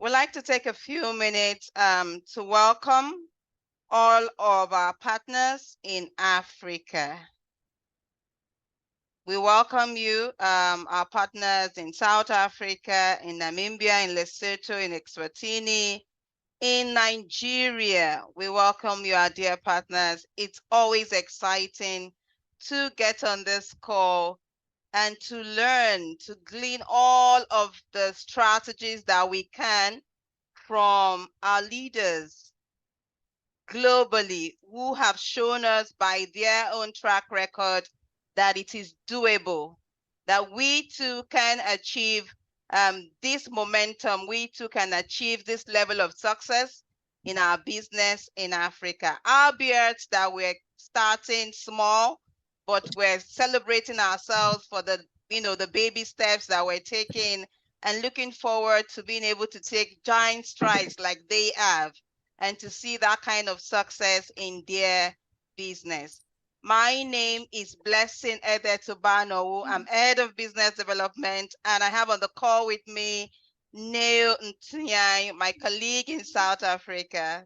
We'd like to take a few minutes to welcome all of our partners in Africa. We welcome you, our partners in South Africa, in Namibia, in Lesotho, in Eswatini, in Nigeria. We welcome you, our dear partners. It's always exciting to get on this call and to learn, to glean all of the strategies that we can from our leaders globally who have shown us by their own track record that it is doable, that we too can achieve this momentum, we too can achieve this level of success in our business in Africa. Albeit that we're starting small, but we're celebrating ourselves for the baby steps that we're taking and looking forward to being able to take giant strides like they have and to see that kind of success in their business. My name is Blessing Edetubano. I'm head of business development, and I have on the call with me Neil Ntunyai, my colleague in South Africa.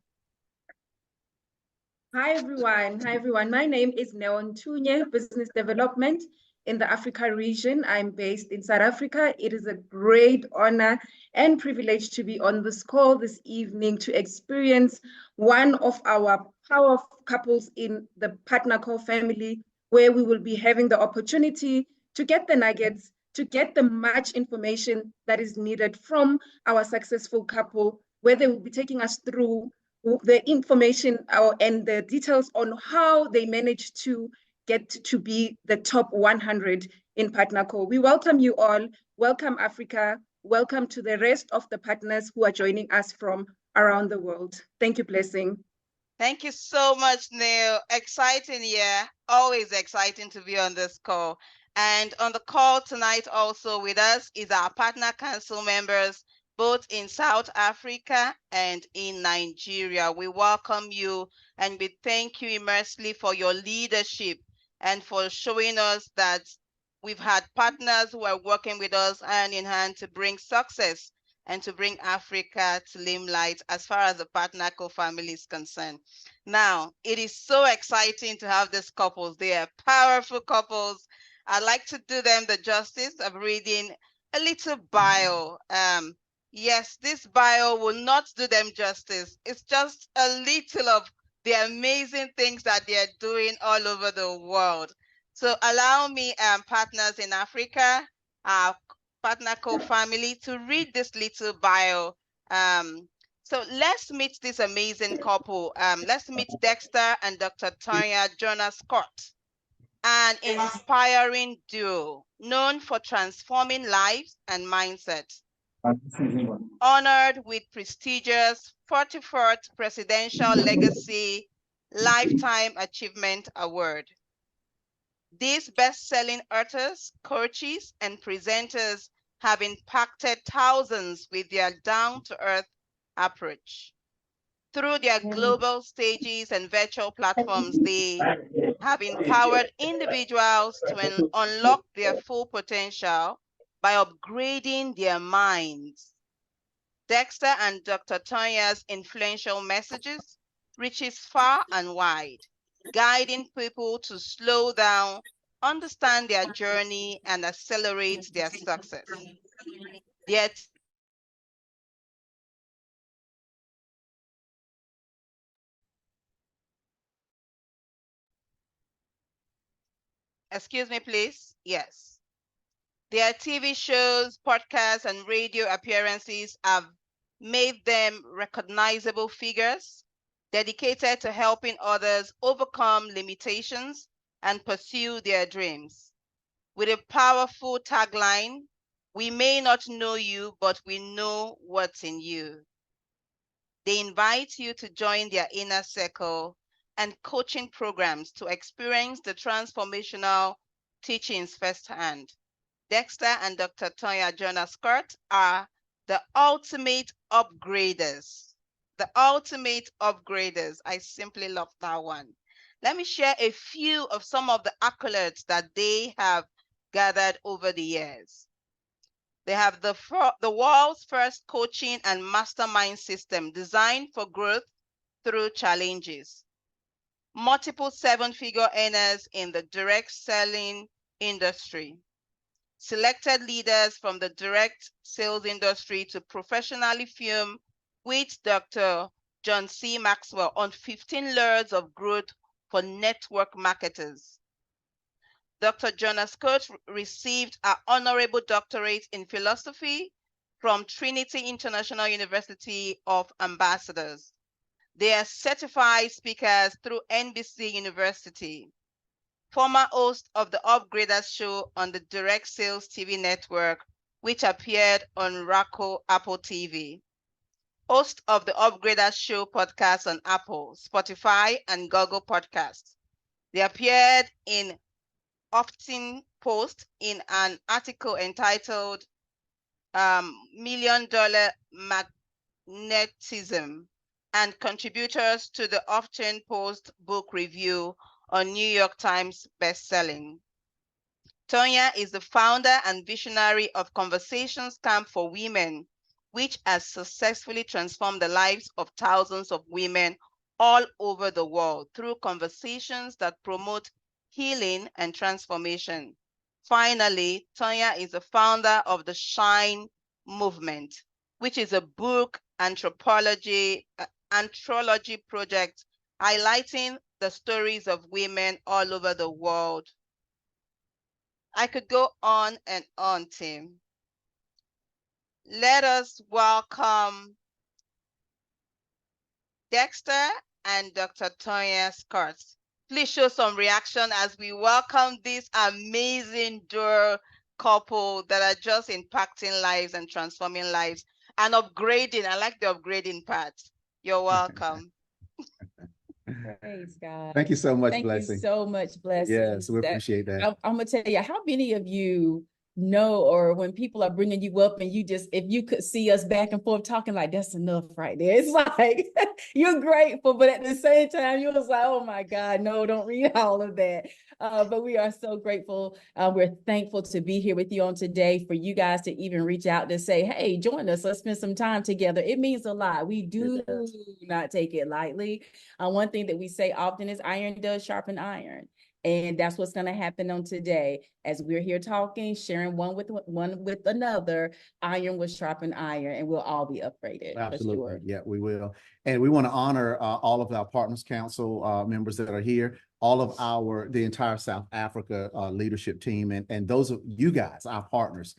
Hi everyone. My name is Neo Ntunye, Business Development in the Africa region. I'm based in South Africa. It is a great honor and privilege to be on this call this evening to experience one of our power couples in the PartnerCo family, where we will be having the opportunity to get the nuggets, to get the much information that is needed from our successful couple, where they will be taking us through the information and the details on how they managed to get to be the top 100 in PartnerCo. We welcome you all. Welcome, Africa. Welcome to the rest of the partners who are joining us from around the world. Thank you, Blessing. Thank you so much, Neil. Exciting year. Always exciting to be on this call. And on the call tonight also with us is our partner council members, both in South Africa and in Nigeria. We welcome you and we thank you immensely for your leadership and for showing us that we've had partners who are working with us hand in hand to bring success and to bring Africa to limelight as far as the PartnerCo family is concerned. Now, it is so exciting to have these couples. They are powerful couples. I'd like to do them the justice of reading a little bio. Yes, this bio will not do them justice. It's just a little of the amazing things that they're doing all over the world. So allow me, partners in Africa, our PartnerCo family, to read this little bio. So let's meet this amazing couple. Let's meet Dexter and Dr. Tonya Joyner Scott, an inspiring duo known for transforming lives and mindsets. Honored with prestigious 44th Presidential Legacy Lifetime Achievement Award. These best-selling authors, coaches, and presenters have impacted thousands with their down-to-earth approach. Through their global stages and virtual platforms, they have empowered individuals to unlock their full potential by upgrading their minds. Dexter and Dr. Tonya's influential messages reaches far and wide, guiding people to slow down, understand their journey, and accelerate their success. Yet, excuse me, please. Yes. Their TV shows, podcasts, and radio appearances have made them recognizable figures dedicated to helping others overcome limitations and pursue their dreams. With a powerful tagline, "We may not know you, but we know what's in you." They invite you to join their inner circle and coaching programs to experience the transformational teachings firsthand. Dexter and Dr. Tonya Joyner Scott are the ultimate upgraders. The ultimate upgraders. I simply love that one. Let me share a few of some of the accolades that they have gathered over the years. They have the world's first coaching and mastermind system designed for growth through challenges. Multiple seven-figure earners in the direct selling industry. Selected leaders from the direct sales industry to professionally film with Dr. John C. Maxwell on 15 layers of growth for network marketers. Dr. Joyner Scott received an honorable doctorate in philosophy from Trinity International University of Ambassadors. They are certified speakers through NBC University. Former host of the Upgraders show on the Direct Sales TV network, which appeared on Roku Apple TV. Host of the Upgraders show podcast on Apple, Spotify, and Google Podcasts. They appeared in Huffington Post in an article entitled $1 Million Magnetism, and contributors to the Huffington Post book review on New York Times bestselling. Tonya is the founder and visionary of Conversations Camp for Women, which has successfully transformed the lives of thousands of women all over the world through conversations that promote healing and transformation. Finally, Tonya is the founder of the Shine Movement, which is a book anthology project highlighting the stories of women all over the world. I could go on and on, Tim. Let us welcome Dexter and Dr. Tonya Scott. Please show some reaction as we welcome this amazing duo couple that are just impacting lives and transforming lives and upgrading. I like the upgrading part. You're welcome. Praise God. Thank you so much, Thank Blessing. you so much, Blessing. Yes, we appreciate that. I'm going to tell you, how many of you know, or when people are bringing you up and you just, if you could see us back and forth talking, like, that's enough right there. It's like, you're grateful, but at the same time, you was like, oh my God, no, don't read all of that. But we are so grateful. We're thankful to be here with you on today, for you guys to even reach out to say, hey, join us. Let's spend some time together. It means a lot. We do not take it lightly. One thing that we say often is iron does sharpen iron. And that's what's going to happen on today. As we're here talking, sharing one with another, iron will sharpen iron, and we'll all be upgraded. Absolutely. For sure. Yeah, we will. And we want to honor all of our Partners Council members that are here, all of the entire South Africa leadership team, and those of you guys, our partners.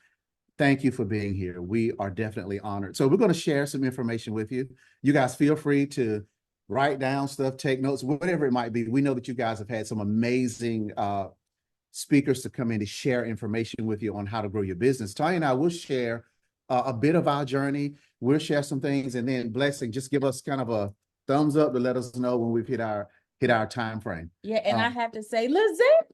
Thank you for being here. We are definitely honored. So we're going to share some information with you. You guys feel free to write down stuff, take notes, whatever it might be. We know that you guys have had some amazing speakers to come in to share information with you on how to grow your business. Tonya and I will share a bit of our journey. We'll share some things, and then Blessing, just give us kind of a thumbs up to let us know when we've hit our time frame. Yeah, and I have to say, Lizette.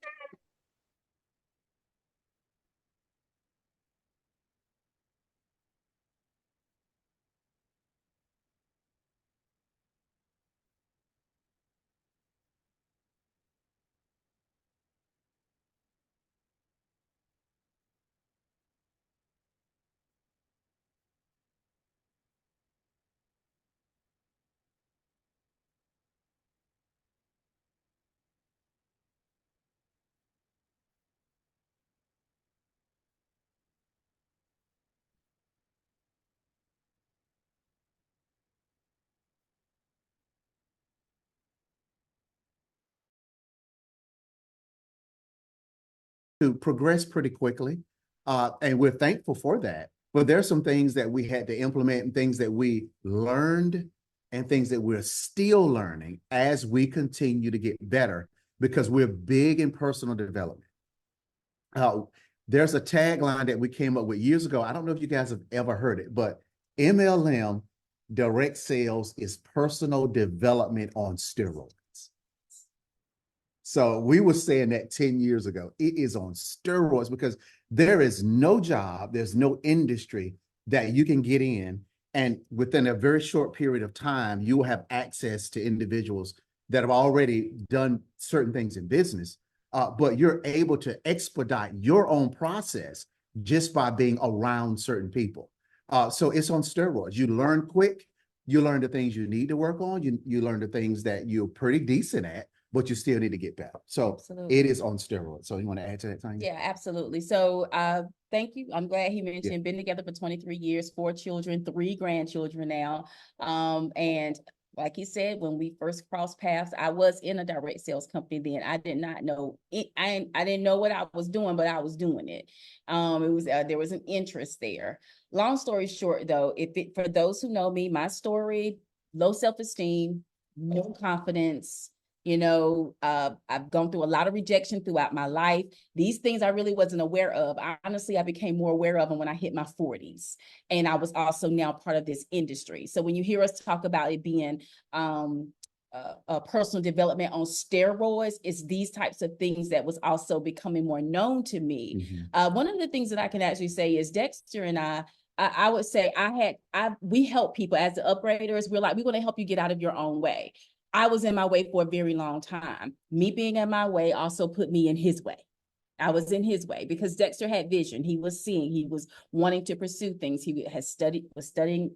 To progress pretty quickly, and we're thankful for that. But there's some things that we had to implement, and things that we learned, and things that we're still learning as we continue to get better, because we're big in personal development. There's a tagline that we came up with years ago. I don't know if you guys have ever heard it, but MLM, direct sales, is personal development on steroids. So we were saying that 10 years ago. It is on steroids, because there is no job, there's no industry that you can get in, and within a very short period of time, you will have access to individuals that have already done certain things in business, but you're able to expedite your own process just by being around certain people. So it's on steroids. You learn quick. You learn the things you need to work on. You learn the things that you're pretty decent at, but you still need to get better. So Absolutely. it is on steroids. So you want to add to that, Tonya? Yeah, absolutely. So thank you. I'm glad he mentioned been together for 23 years, 4 children, 3 grandchildren now. And like he said, when we first crossed paths, I was in a direct sales company then. I did not know it. I didn't know what I was doing, but I was doing it. It was there was an interest there. Long story short, though, for those who know me, my story: low self-esteem, no confidence. I've gone through a lot of rejection throughout my life. These things I really wasn't aware of. Honestly, I became more aware of them when I hit my 40s. And I was also now part of this industry. So when you hear us talk about it being personal development on steroids, it's these types of things that was also becoming more known to me. One of the things that I can actually say is Dexter and I would say we help people as the upgraders. We're going to help you get out of your own way. I was in my way for a very long time. Me being in my way also put me in his way. I was in his way because Dexter had vision. He was seeing, he was wanting to pursue things. He was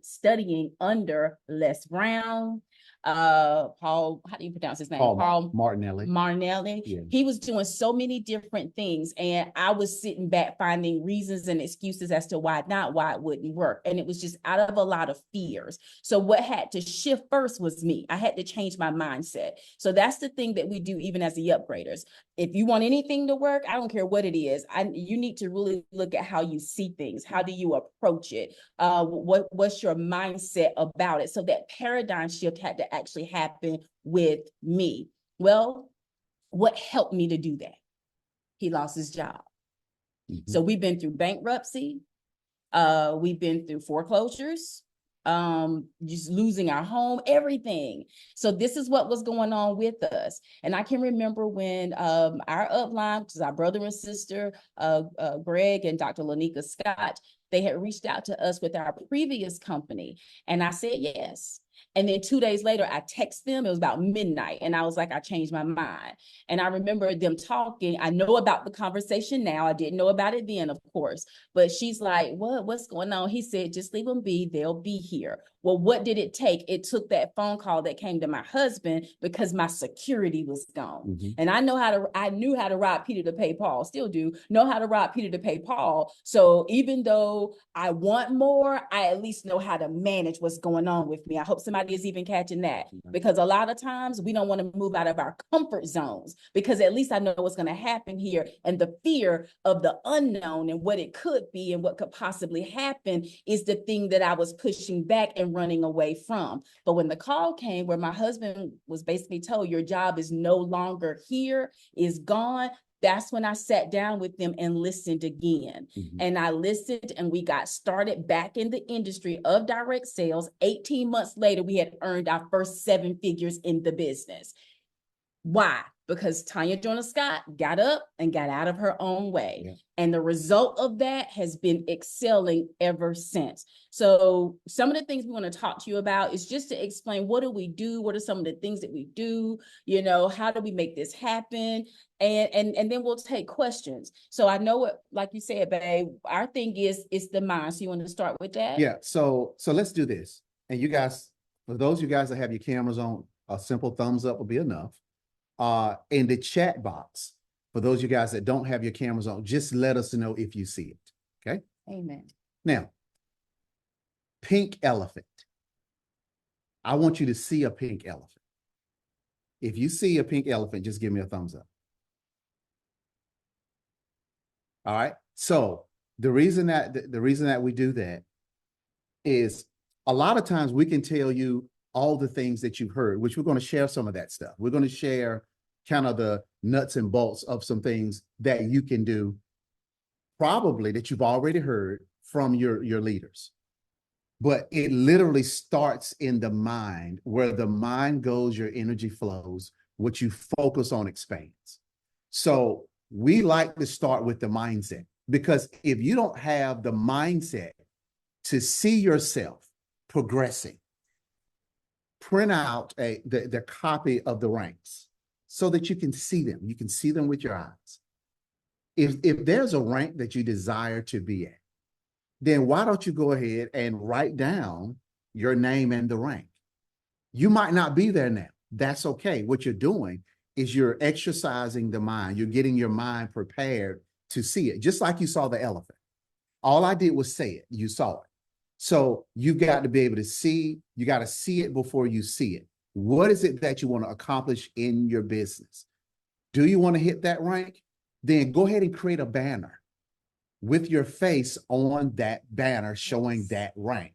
studying under Les Brown, Paul, how do you pronounce his name? Paul Martinelli. Yeah. He was doing so many different things. And I was sitting back finding reasons and excuses as to why it wouldn't work. And it was just out of a lot of fears. So what had to shift first was me. I had to change my mindset. So that's the thing that we do even as the upgraders. If you want anything to work, I don't care what it is. You need to really look at how you see things. How do you approach it? What's your mindset about it? So that paradigm shift had to actually happen with me. Well, what helped me to do that? He lost his job. So we've been through bankruptcy. We've been through foreclosures, just losing our home, everything. So this is what was going on with us. And I can remember when our upline, which is our brother and sister, Greg and Dr. Lanika Scott, they had reached out to us with our previous company. And I said yes. And then 2 days later, I texted them. It was about midnight. And I was like, I changed my mind. And I remember them talking. I know about the conversation now. I didn't know about it then, of course. But she's like, what's going on? He said, just leave them be. They'll be here. Well, what did it take? It took that phone call that came to my husband because my security was gone. And I knew how to rob Peter to pay Paul, still do know how to rob Peter to pay Paul. So even though I want more, I at least know how to manage what's going on with me. I hope somebody is even catching that, because a lot of times we don't want to move out of our comfort zones, because at least I know what's going to happen here. And the fear of the unknown and what it could be and what could possibly happen is the thing that I was pushing back and running away from. But when the call came where my husband was basically told, your job is no longer here, is gone, that's when I sat down with them and listened again. And I listened, and we got started back in the industry of direct sales. 18 months later, we had earned our first 7 figures in the business. Why? Because Tonya Joyner Scott got up and got out of her own way. Yeah. And the result of that has been excelling ever since. So some of the things we want to talk to you about is just to explain, what do we do? What are some of the things that we do? How do we make this happen? And then we'll take questions. So I know what, like you said, babe, our thing is the mind. So you want to start with that? Yeah. So let's do this. And you guys, for those of you guys that have your cameras on, a simple thumbs up will be enough. In the chat box, for those of you guys that don't have your cameras on, just let us know if you see it. Okay. Amen. Now, pink elephant. I want you to see a pink elephant. If you see a pink elephant, just give me a thumbs up. All right. So the reason that we do that is a lot of times we can tell you all the things that you've heard, which we're going to share some of that stuff. We're going to share kind of the nuts and bolts of some things that you can do, probably that you've already heard from your leaders. But it literally starts in the mind. Where the mind goes, your energy flows. What you focus on expands. So we like to start with the mindset, because if you don't have the mindset to see yourself progressing, print out the copy of the ranks so that you can see them. You can see them with your eyes. If there's a rank that you desire to be at, then why don't you go ahead and write down your name and the rank? You might not be there now. That's okay. What you're doing is you're exercising the mind. You're getting your mind prepared to see it, just like you saw the elephant. All I did was say it. You saw it. So you got to be able to see, you got to see it before you see it. What is it that you want to accomplish in your business? Do you want to hit that rank? Then go ahead and create a banner with your face on that banner showing that rank.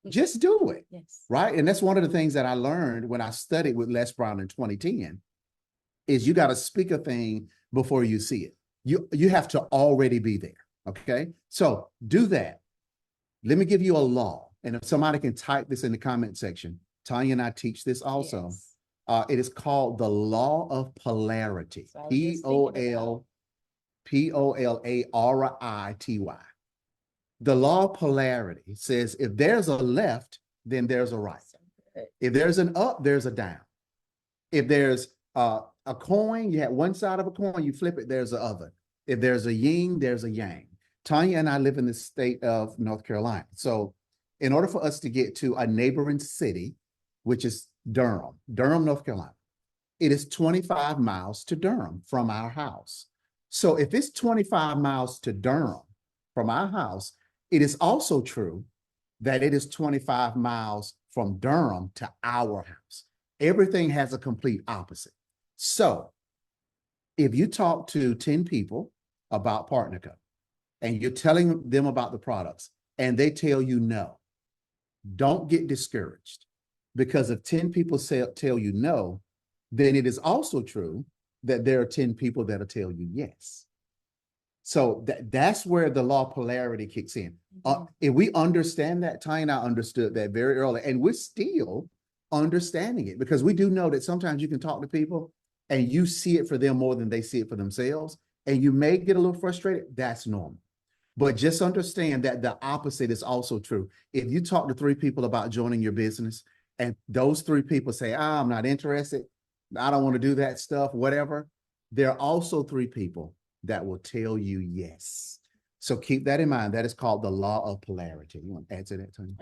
Just do it. Yes. Right. And that's one of the things that I learned when I studied with Les Brown in 2010 is you got to speak a thing before you see it. You have to already be there. Okay. So do that. Let me give you a law. And if somebody can type this in the comment section, Tonya and I teach this also. Yes. It is called the law of polarity. P-O-L-A-R-I-T-Y. The law of polarity says if there's a left, then there's a right. If there's an up, there's a down. If there's a coin, you have one side of a coin, you flip it, there's the other. If there's a yin, there's a yang. Tonya and I live in the state of North Carolina. So in order for us to get to a neighboring city, which is Durham, North Carolina, it is 25 miles to Durham from our house. So if it's 25 miles to Durham from our house, it is also true that it is 25 miles from Durham to our house. Everything has a complete opposite. So if you talk to 10 people about PartnerCo and you're telling them about the products and they tell you no, don't get discouraged, because if 10 people tell you no, then it is also true that there are 10 people that'll tell you yes. So that's where the law of polarity kicks in. If we understand that, Ty and I understood that very early, and we're still understanding it, because we do know that sometimes you can talk to people and you see it for them more than they see it for themselves, and you may get a little frustrated. That's normal. But just understand that the opposite is also true. If you talk to 3 people about joining your business and those 3 people say, I'm not interested, I don't want to do that stuff, whatever, there are also 3 people that will tell you yes. So keep that in mind. That is called the law of polarity. You want to add to that, Tonya?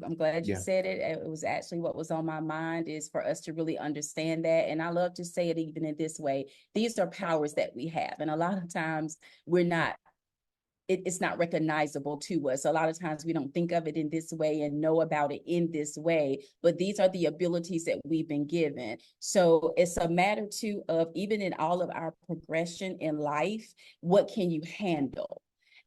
I'm glad you said it. It was actually what was on my mind, is for us to really understand that. And I love to say it even in this way. These are powers that we have. And a lot of times it's not recognizable to us. A lot of times we don't think of it in this way and know about it in this way, but these are the abilities that we've been given. So it's a matter too of, even in all of our progression in life, what can you handle?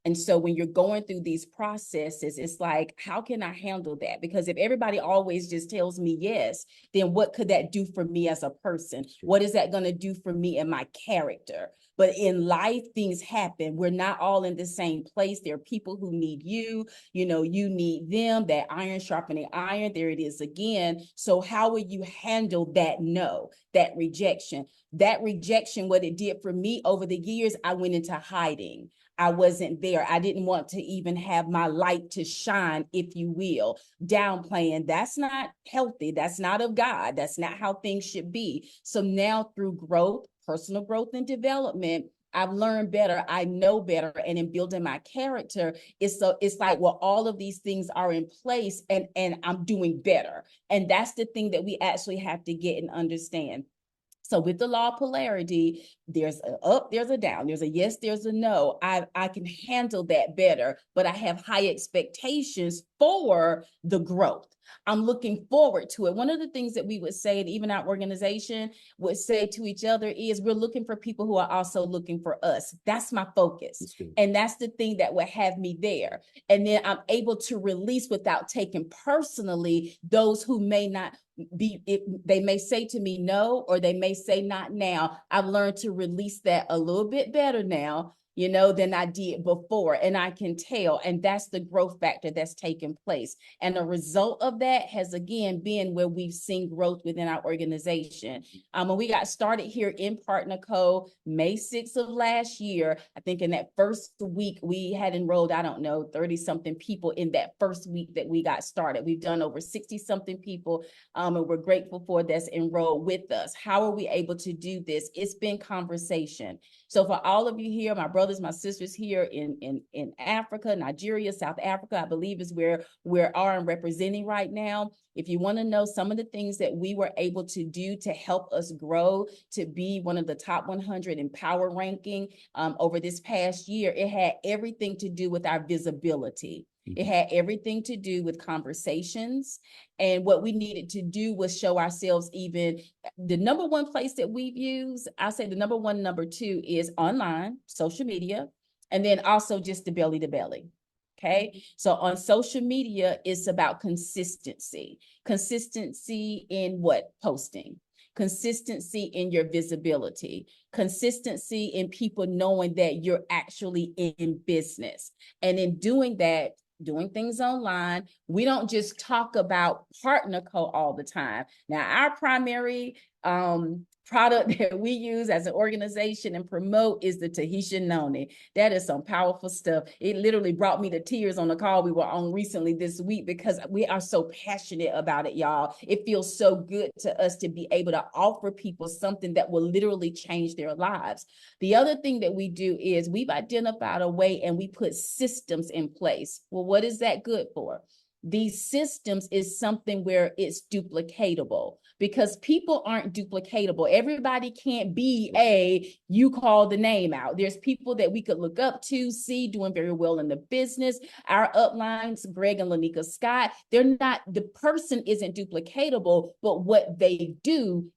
And so when you're going through these processes, it's like, how can I handle that? Because if everybody always just tells me yes, then what could that do for me as a person? What is that going to do for me and my character? But in life, things happen. We're not all in the same place. There are people who need you, you need them, that iron sharpening iron. There it is again. So how will you handle that no, that rejection? That rejection, what it did for me over the years, I went into hiding. I wasn't there. I didn't want to even have my light to shine, if you will. Downplaying, that's not healthy. That's not of God. That's not how things should be. So now through growth, personal growth and development, I've learned better. I know better. And in building my character, it's like, well, all of these things are in place and I'm doing better. And that's the thing that we actually have to get and understand. So with the law of polarity, there's an up, there's a down, there's a yes, there's a no. I can handle that better, but I have high expectations for the growth. I'm looking forward to it. One of the things that we would say, and even our organization would say to each other, is we're looking for people who are also looking for us. That's my focus. And that's the thing that would have me there. And then I'm able to release without taking personally those who may not they may say to me no, or they may say not now. I've learned to release that a little bit better now, than I did before. And I can tell, and that's the growth factor that's taken place. And a result of that has, again, been where we've seen growth within our organization. When we got started here in PartnerCo, May 6th of last year, I think in that first week, we had enrolled, 30 something people in that first week that we got started. We've done over 60 something people, and we're grateful for that's enrolled with us. How are we able to do this? It's been conversation. So for all of you here, my brothers, my sisters here in Africa, Nigeria, South Africa, I believe is where we are representing right now. If you want to know some of the things that we were able to do to help us grow to be one of the top 100 in power ranking over this past year, it had everything to do with our visibility. It had everything to do with conversations. And what we needed to do was show ourselves even. The number one place that we've used, I'll say the number one, number two is online, social media, and then also just the belly to belly. Okay. So on social media, it's about consistency. Consistency in what? Posting. Consistency in your visibility. Consistency in people knowing that you're actually in business. And in doing that, doing things online, we don't just talk about PartnerCo all the time. Now, our primary product that we use as an organization and promote is the Tahitian Noni. That is some powerful stuff. It literally brought me to tears on the call we were on recently this week because we are so passionate about it, y'all. It feels so good to us to be able to offer people something that will literally change their lives. The other thing that we do is we've identified a way and we put systems in place. Well, what is that good for? These systems is something where it's duplicatable because people aren't duplicatable. Everybody can't be you call the name out. There's people that we could look up to, see doing very well in the business. Our uplines, Greg and Lanika Scott, the person isn't duplicatable, but what they do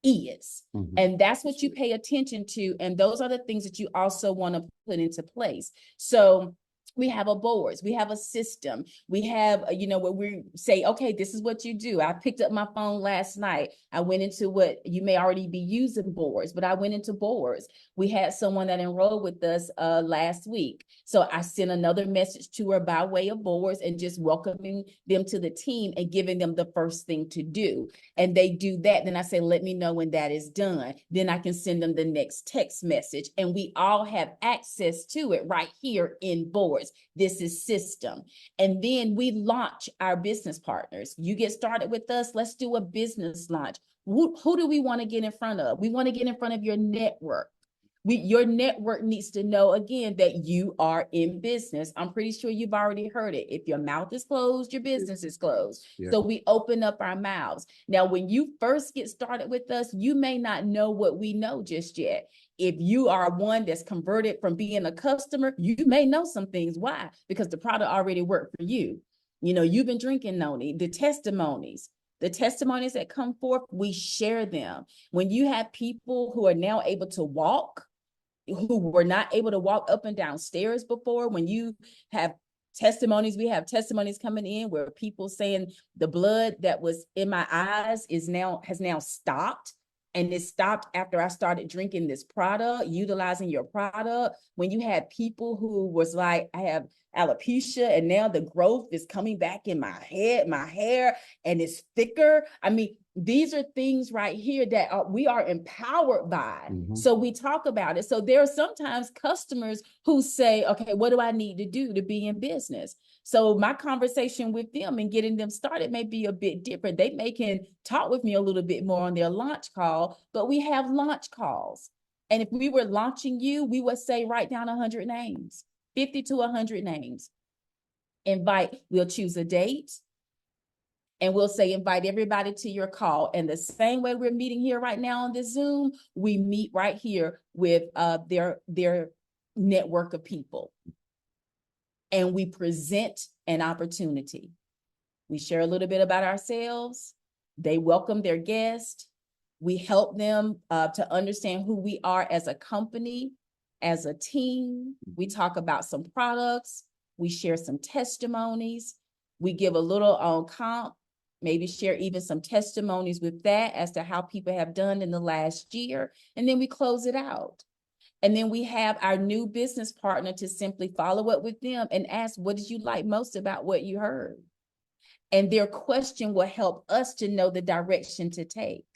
is. And that's what you pay attention to. And those are the things that you also want to put into place. So we have a boards, we have a system, we have, where we say, okay, this is what you do. I picked up my phone last night. I went into what you may already be using boards, but I went into boards. We had someone that enrolled with us last week. So I sent another message to her by way of boards and just welcoming them to the team and giving them the first thing to do. And they do that. Then I say, let me know when that is done. Then I can send them the next text message. And we all have access to it right here in boards. This is system. And then we launch our business partners. You get started with us. Let's do a business launch. Who do we want to get in front of? We want to get in front of your network. Your network needs to know, again, that you are in business. I'm pretty sure you've already heard it. If your mouth is closed, your business is closed. Yeah. So we open up our mouths. Now, when you first get started with us, you may not know what we know just yet. If you are one that's converted from being a customer, you may know some things. Why? Because the product already worked for you. You've been drinking Noni, the testimonies that come forth, we share them. When you have people who are now able to walk, who were not able to walk up and down stairs before, when you have testimonies, we have testimonies coming in where people saying the blood that was in my eyes has now stopped. And it stopped after I started drinking this product, utilizing your product. When you had people who was like, I have alopecia and now the growth is coming back in my head, my hair, and it's thicker. I mean, these are things right here that we are empowered by. So we talk about it. So there are sometimes customers who say, okay, what do I need to do to be in business? So my conversation with them and getting them started may be a bit different. They may can talk with me a little bit more on their launch call, but we have launch calls. And if we were launching you, we would say, write down 100 names, 50 to 100 names. We'll choose a date. And we'll say, invite everybody to your call. And the same way we're meeting here right now on this Zoom, we meet right here with their network of people. And we present an opportunity. We share a little bit about ourselves. They welcome their guest. We help them to understand who we are as a company, as a team. We talk about some products. We share some testimonies. We give a little on comp, maybe share even some testimonies with that as to how people have done in the last year. And then we close it out. And then we have our new business partner to simply follow up with them and ask, what did you like most about what you heard? And their question will help us to know the direction to take,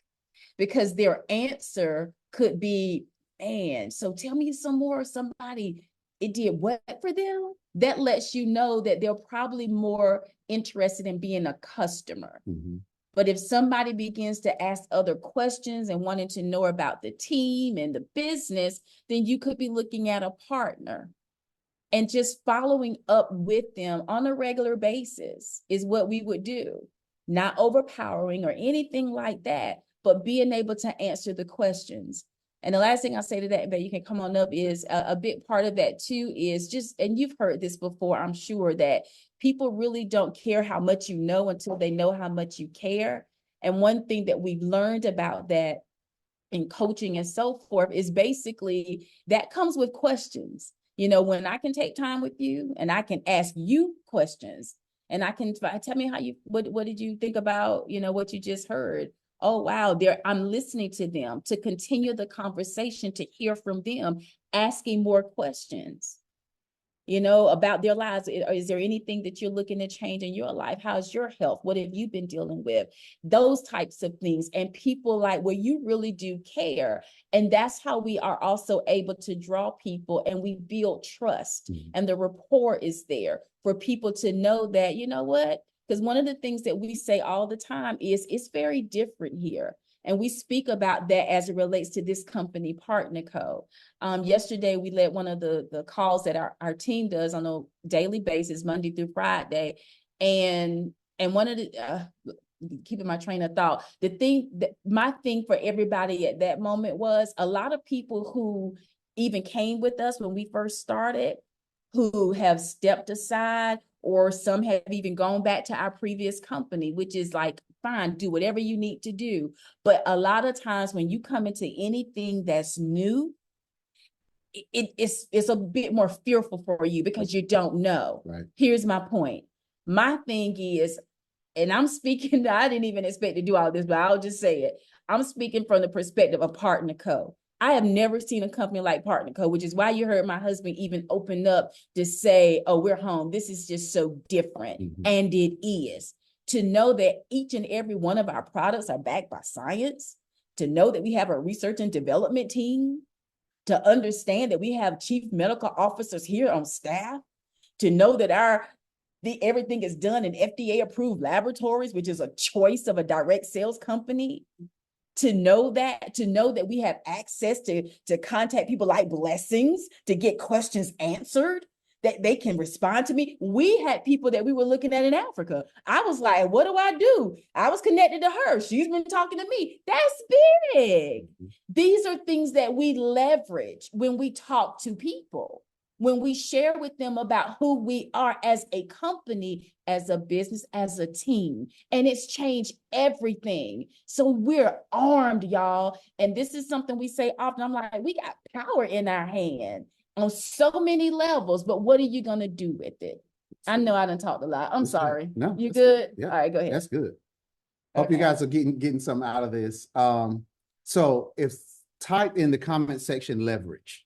because their answer could be, man, so tell me some more. Somebody, it did what for them? That lets you know that they're probably more interested in being a customer. But if somebody begins to ask other questions and wanting to know about the team and the business, then you could be looking at a partner. And just following up with them on a regular basis is what we would do. Not overpowering or anything like that, but being able to answer the questions. And the last thing I'll say to that, but you can come on up, is a big part of that too is just, and you've heard this before, I'm sure, that people really don't care how much you know until they know how much you care. And one thing that we've learned about that in coaching and so forth is basically that comes with questions. You know, when I can take time with you and I can ask you questions and I can tell me how you, what did you think about, you know, what you just heard? Oh, wow, I'm listening to them, to continue the conversation, to hear from them, asking more questions, you know, about their lives. Is there anything that you're looking to change in your life? How's your health? What have you been dealing with? Those types of things. And people like, well, you really do care. And that's how we are also able to draw people and we build trust. And the rapport is there for people to know that, you know what? Because one of the things that we say all the time is it's very different here. And we speak about that as it relates to this company, PartnerCo. Yesterday, we led one of the calls that our team does on a daily basis, Monday through Friday. And one of the, keeping my train of thought, my thing for everybody at that moment was a lot of people who even came with us when we first started, who have stepped aside, or some have even gone back to our previous company, which is like, fine, do whatever you need to do. But a lot of times when you come into anything that's new, it's a bit more fearful for you because you don't know. Right. Here's my point. My thing is, and I'm speaking, I didn't even expect to do all this, but I'll just say it. I'm speaking from the perspective of PartnerCo. I have never seen a company like PartnerCo, which is why you heard my husband even open up to say, oh, we're home. This is just so different. And it is. To know that each and every one of our products are backed by science, to know that we have a research and development team, to understand that we have chief medical officers here on staff, to know that everything is done in FDA approved laboratories, which is a choice of a direct sales company. To know that we have access to contact people like Blessings to get questions answered, that they can respond to me. We had people that we were looking at in Africa. I was like, what do I do? I was connected to her. She's been talking to me. That's big. These are things that we leverage when we talk to people, when we share with them about who we are as a company, as a business, as a team. And it's changed everything. So we're armed, y'all. And this is something we say often. I'm like, we got power in our hand on so many levels, but what are you going to do with it? I know I done talked a lot. I'm sorry. Good. No, you good? Yeah. All right, go ahead. That's good. Hope you guys are getting something out of this. So if type in the comment section leverage.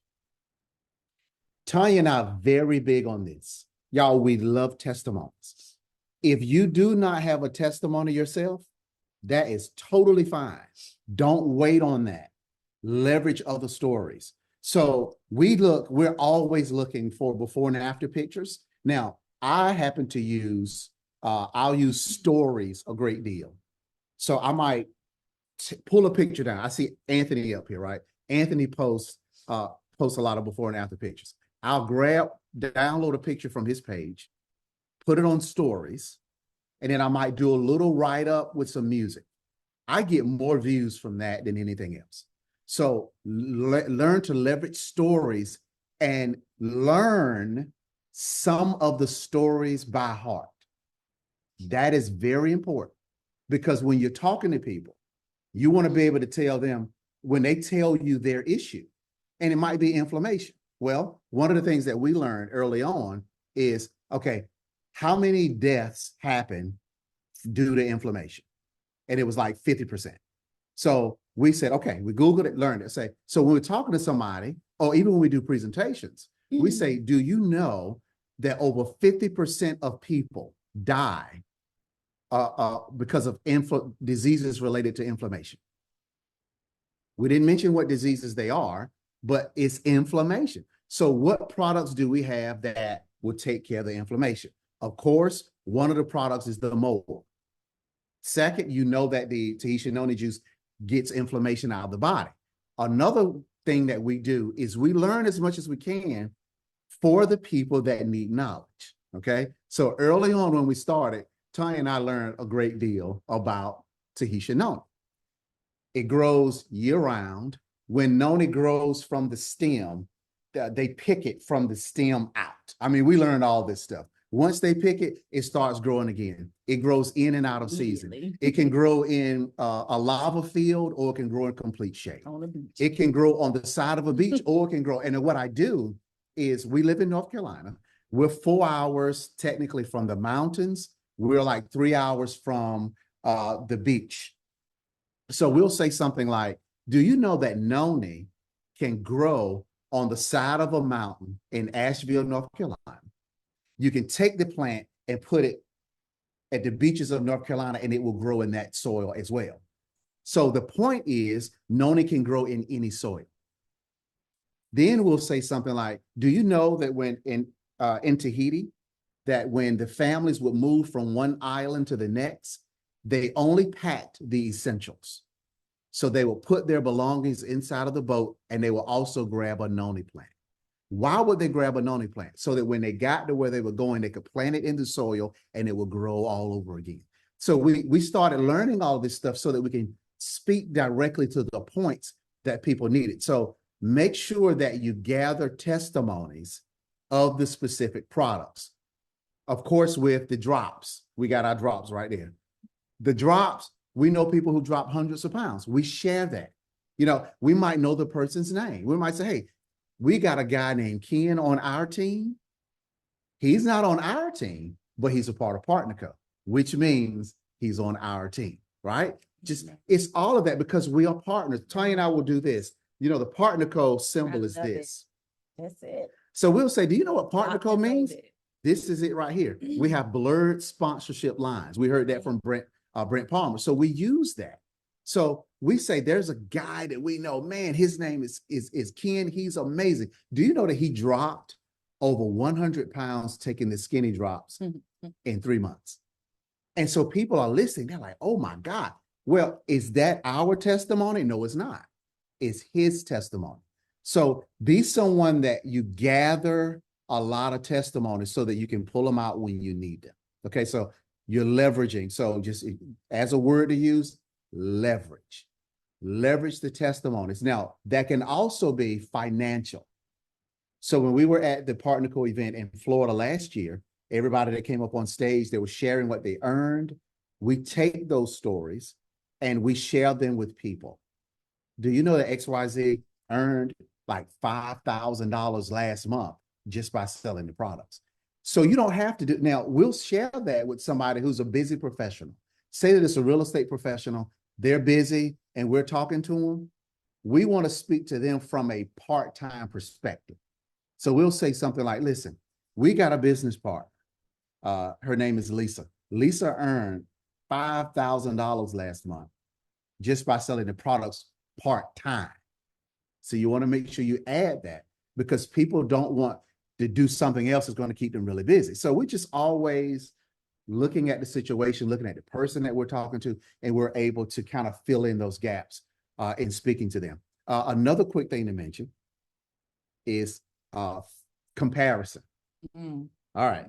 Tonya and I are very big on this. Y'all, we love testimonies. If you do not have a testimony yourself, that is totally fine. Don't wait on that. Leverage other stories. So we're always looking for before and after pictures. Now, I happen to use, I'll use stories a great deal. So I might pull a picture down. I see Anthony up here, right? Anthony posts a lot of before and after pictures. I'll download a picture from his page, put it on stories, and then I might do a little write-up with some music. I get more views from that than anything else. So learn to leverage stories and learn some of the stories by heart. That is very important because when you're talking to people, you want to be able to tell them when they tell you their issue, and it might be inflammation. Well, one of the things that we learned early on is, okay, how many deaths happen due to inflammation? And it was like 50%. So we said, okay, we Googled it, learned it. So when we're talking to somebody, or even when we do presentations, we say, do you know that over 50% of people die because of diseases related to inflammation? We didn't mention what diseases they are, but it's inflammation. So what products do we have that will take care of the inflammation? Of course, one of the products is the mold. Second, you know that the Tahitian noni juice gets inflammation out of the body. Another thing that we do is we learn as much as we can for the people that need knowledge. Okay. So early on when we started, Tonya and I learned a great deal about Tahitian noni. It grows year round. When noni grows from the stem, they pick it from the stem out. I mean, we learned all this stuff. Once they pick it, it starts growing again. It grows in and out of season. It can grow in a lava field, or it can grow in complete shade. On the beach. It can grow on the side of a beach, or it can grow. And what I do is, we live in North Carolina. We're 4 hours technically from the mountains. We're like 3 hours from the beach. So we'll say something like, do you know that noni can grow on the side of a mountain in Asheville, North Carolina? You can take the plant and put it at the beaches of North Carolina, and it will grow in that soil as well. So the point is, noni can grow in any soil. Then we'll say something like, do you know that when in Tahiti, that when the families would move from one island to the next, they only packed the essentials. So they will put their belongings inside of the boat, and they will also grab a noni plant. Why would they grab a noni plant? So that when they got to where they were going, they could plant it in the soil and it will grow all over again. So we started learning all this stuff so that we can speak directly to the points that people needed. So make sure that you gather testimonies of the specific products. Of course, with the drops, we got our drops right there. The drops, we know people who drop hundreds of pounds. We share that. You know, we might know the person's name. We might say, hey, we got a guy named Ken on our team. He's not on our team, but he's a part of PartnerCo, which means he's on our team, right? Just, it's all of that because we are partners. Tonya and I will do this. You know, the PartnerCo symbol is this. That's it. So we'll say, do you know what PartnerCo means? It. This is it right here. We have blurred sponsorship lines. We heard that from Brent Palmer. So we use that. So we say there's a guy that we know, man, his name is Ken. He's amazing. Do you know that he dropped over 100 pounds taking the skinny drops in 3 months? And so people are listening. They're like, oh my God. Well, is that our testimony? No, it's not. It's his testimony. So be someone that you gather a lot of testimonies so that you can pull them out when you need them. Okay, so you're leveraging. So just as a word to use, leverage. Leverage the testimonies. Now, that can also be financial. So when we were at the PartnerCo event in Florida last year, everybody that came up on stage, they were sharing what they earned. We take those stories and we share them with people. Do you know that XYZ earned like $5,000 last month just by selling the products? So you don't have to do, now we'll share that with somebody who's a busy professional. Say that it's a real estate professional, they're busy and we're talking to them. We want to speak to them from a part-time perspective. So we'll say something like, listen, we got a business partner. Her name is Lisa. Lisa earned $5,000 last month just by selling the products part-time. So you want to make sure you add that because people don't want to do something else that's going to keep them really busy. So we're just always looking at the situation, looking at the person that we're talking to, and we're able to kind of fill in those gaps in speaking to them. Another quick thing to mention is comparison. All right.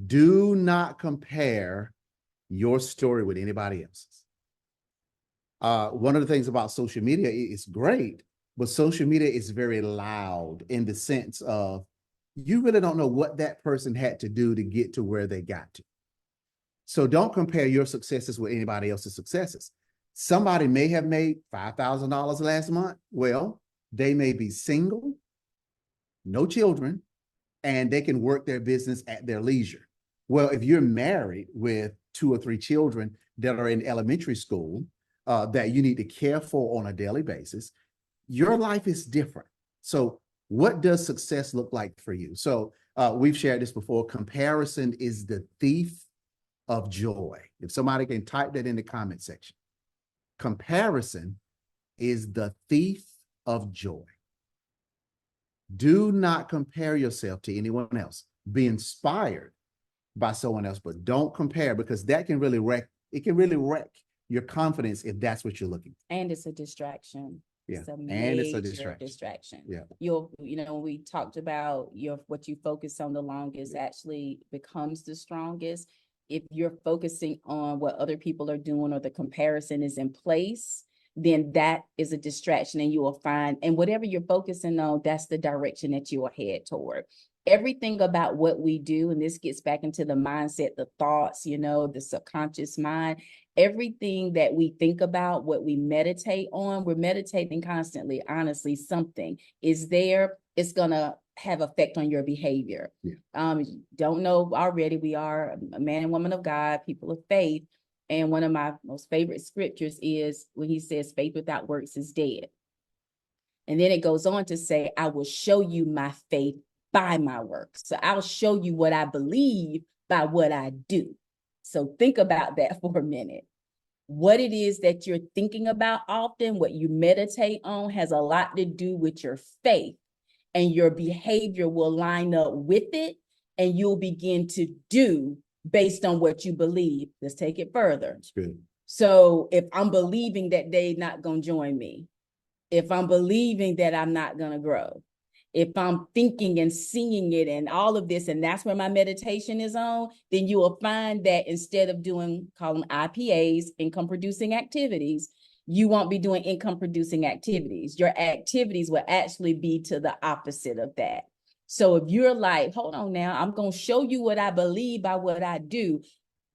Do not compare your story with anybody else's. One of the things about social media is great, but social media is very loud in the sense of you really don't know what that person had to do to get to where they got to. So don't compare your successes with anybody else's successes. Somebody may have made $5,000 last month. Well, they may be single, no children, and they can work their business at their leisure. Well, if you're married with 2 or 3 children that are in elementary school that you need to care for on a daily basis, your life is different. So what does success look like for you? So we've shared this before. Comparison is the thief of joy. If somebody can type that in the comment section. Comparison is the thief of joy. Do not compare yourself to anyone else. Be inspired by someone else, but don't compare because that can really wreck it can really wreck your confidence if that's what you're looking for. And it's a distraction. Yeah. It's a And it's a major distraction. Yeah. We talked about what you focus on the longest actually becomes the strongest. If you're focusing on what other people are doing or the comparison is in place, then that is a distraction, and you will find, and whatever you're focusing on, that's the direction that you will head toward. Everything about what we do, and this gets back into the mindset, the thoughts, the subconscious mind, everything that we think about, what we meditate on, we're meditating constantly. Honestly, something is there. It's going to have effect on your behavior. Yeah. Don't know already, we are a man and woman of God, people of faith. And one of my most favorite scriptures is when he says faith without works is dead. And then it goes on to say, I will show you my faith by my works. So I'll show you what I believe by what I do. So think about that for a minute. What it is that you're thinking about often, what you meditate on, has a lot to do with your faith, and your behavior will line up with it, and you'll begin to do based on what you believe. Let's take it further. That's good. So if I'm believing that they're not going to join me, if I'm believing that I'm not going to grow, if I'm thinking and seeing it and all of this, and that's where my meditation is on, then you will find that instead of call them IPAs, income producing activities, you won't be doing income producing activities. Your activities will actually be to the opposite of that. So if you're like, hold on now, I'm going to show you what I believe by what I do.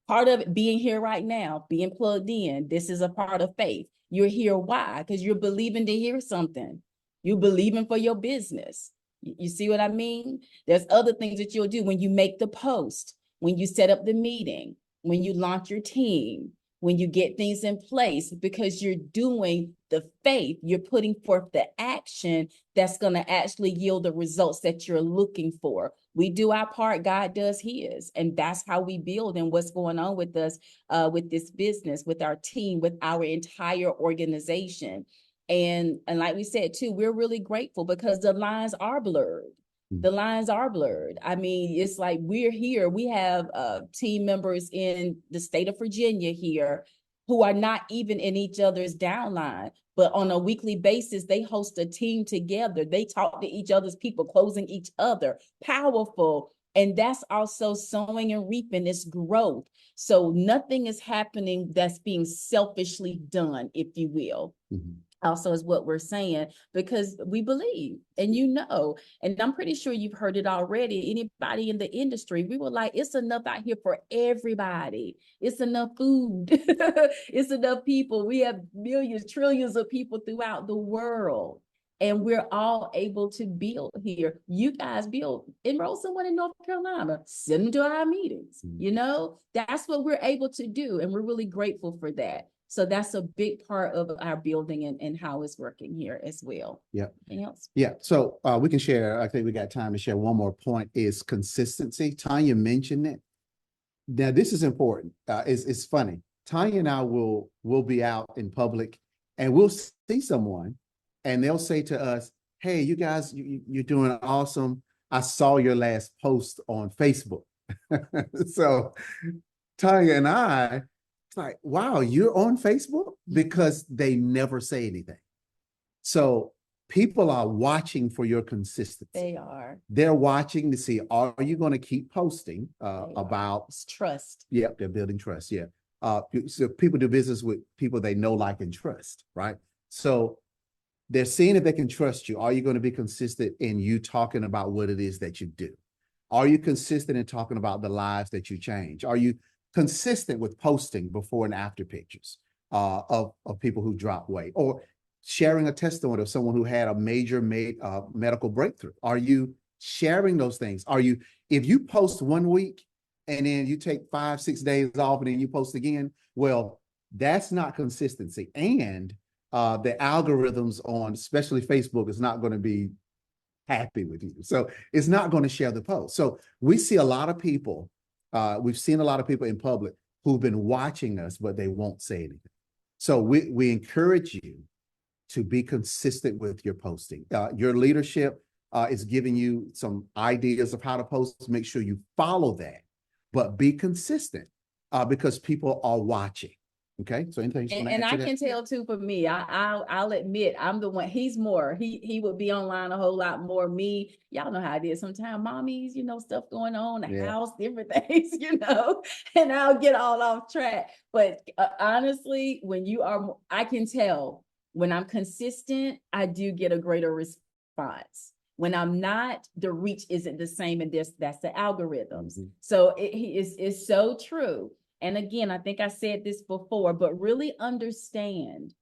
Part of it being here right now, being plugged in, this is a part of faith. You're here. Why? Because you're believing to hear something. You're believing for your business. You see what I mean? There's other things that you'll do when you make the post, when you set up the meeting, when you launch your team, when you get things in place, because you're doing the faith, you're putting forth the action that's going to actually yield the results that you're looking for. We do our part, God does his, and that's how we build. And what's going on with us, with this business, with our team, with our entire organization. And like we said too, we're really grateful because the lines are blurred. The lines are blurred. I mean, it's like we're here. We have team members in the state of Virginia here who are not even in each other's downline, but on a weekly basis, they host a team together. They talk to each other's people, closing each other. Powerful. And that's also sowing and reaping its growth. So nothing is happening that's being selfishly done, if you will. Mm-hmm. Also is what we're saying, because we believe, and and I'm pretty sure you've heard it already. Anybody in the industry, we were like, it's enough out here for everybody. It's enough food. It's enough people. We have millions, trillions of people throughout the world. And we're all able to build here. You guys enroll someone in North Carolina, send them to our meetings. That's what we're able to do. And we're really grateful for that. So that's a big part of our building and how it's working here as well. Yeah. Anything else? Yeah. So we can share, I think we got time to share one more point, is consistency. Tonya mentioned it. Now, this is important. It's funny. Tonya and I will be out in public and we'll see someone and they'll say to us, hey, you guys, you're doing awesome. I saw your last post on Facebook. So Tonya and I, it's like, wow, you're on Facebook? Because they never say anything. So people are watching for your consistency. They are. They're watching to see, are you going to keep posting about it's trust? Yep, they're building trust. Yeah. So people do business with people they know, like, and trust, right? So they're seeing if they can trust you. Are you going to be consistent in you talking about what it is that you do? Are you consistent in talking about the lives that you change? Are you consistent with posting before and after pictures of people who drop weight, or sharing a testimony of someone who had a major medical breakthrough? Are you sharing those things? If you post 1 week and then you take 5-6 days off and then you post again, well, that's not consistency. And the algorithms on especially Facebook is not going to be happy with you. So it's not going to share the post. So we see a lot of people, we've seen a lot of people in public who've been watching us, but they won't say anything. So we encourage you to be consistent with your posting. Your leadership is giving you some ideas of how to post. Make sure you follow that, but be consistent. because people are watching. Okay, so anything you want to add And to I that? can tell too, for me, I'll admit I'm the one. He's more. He would be online a whole lot more. Me, y'all know how it is. Sometimes mommies, stuff going on, the house, different things, and I'll get all off track. But honestly, when you are, I can tell when I'm consistent, I do get a greater response. When I'm not, the reach isn't the same, and that's the algorithms. Mm-hmm. So it's so true. And again, I think I said this before, but really understand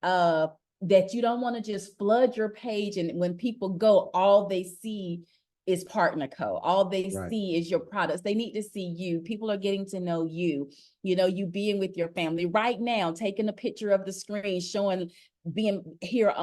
that you don't want to just flood your page. And when people go, all they see is PartnerCo. All they see is your products. They need to see you. People are getting to know you, you being with your family right now, taking a picture of the screen, showing being here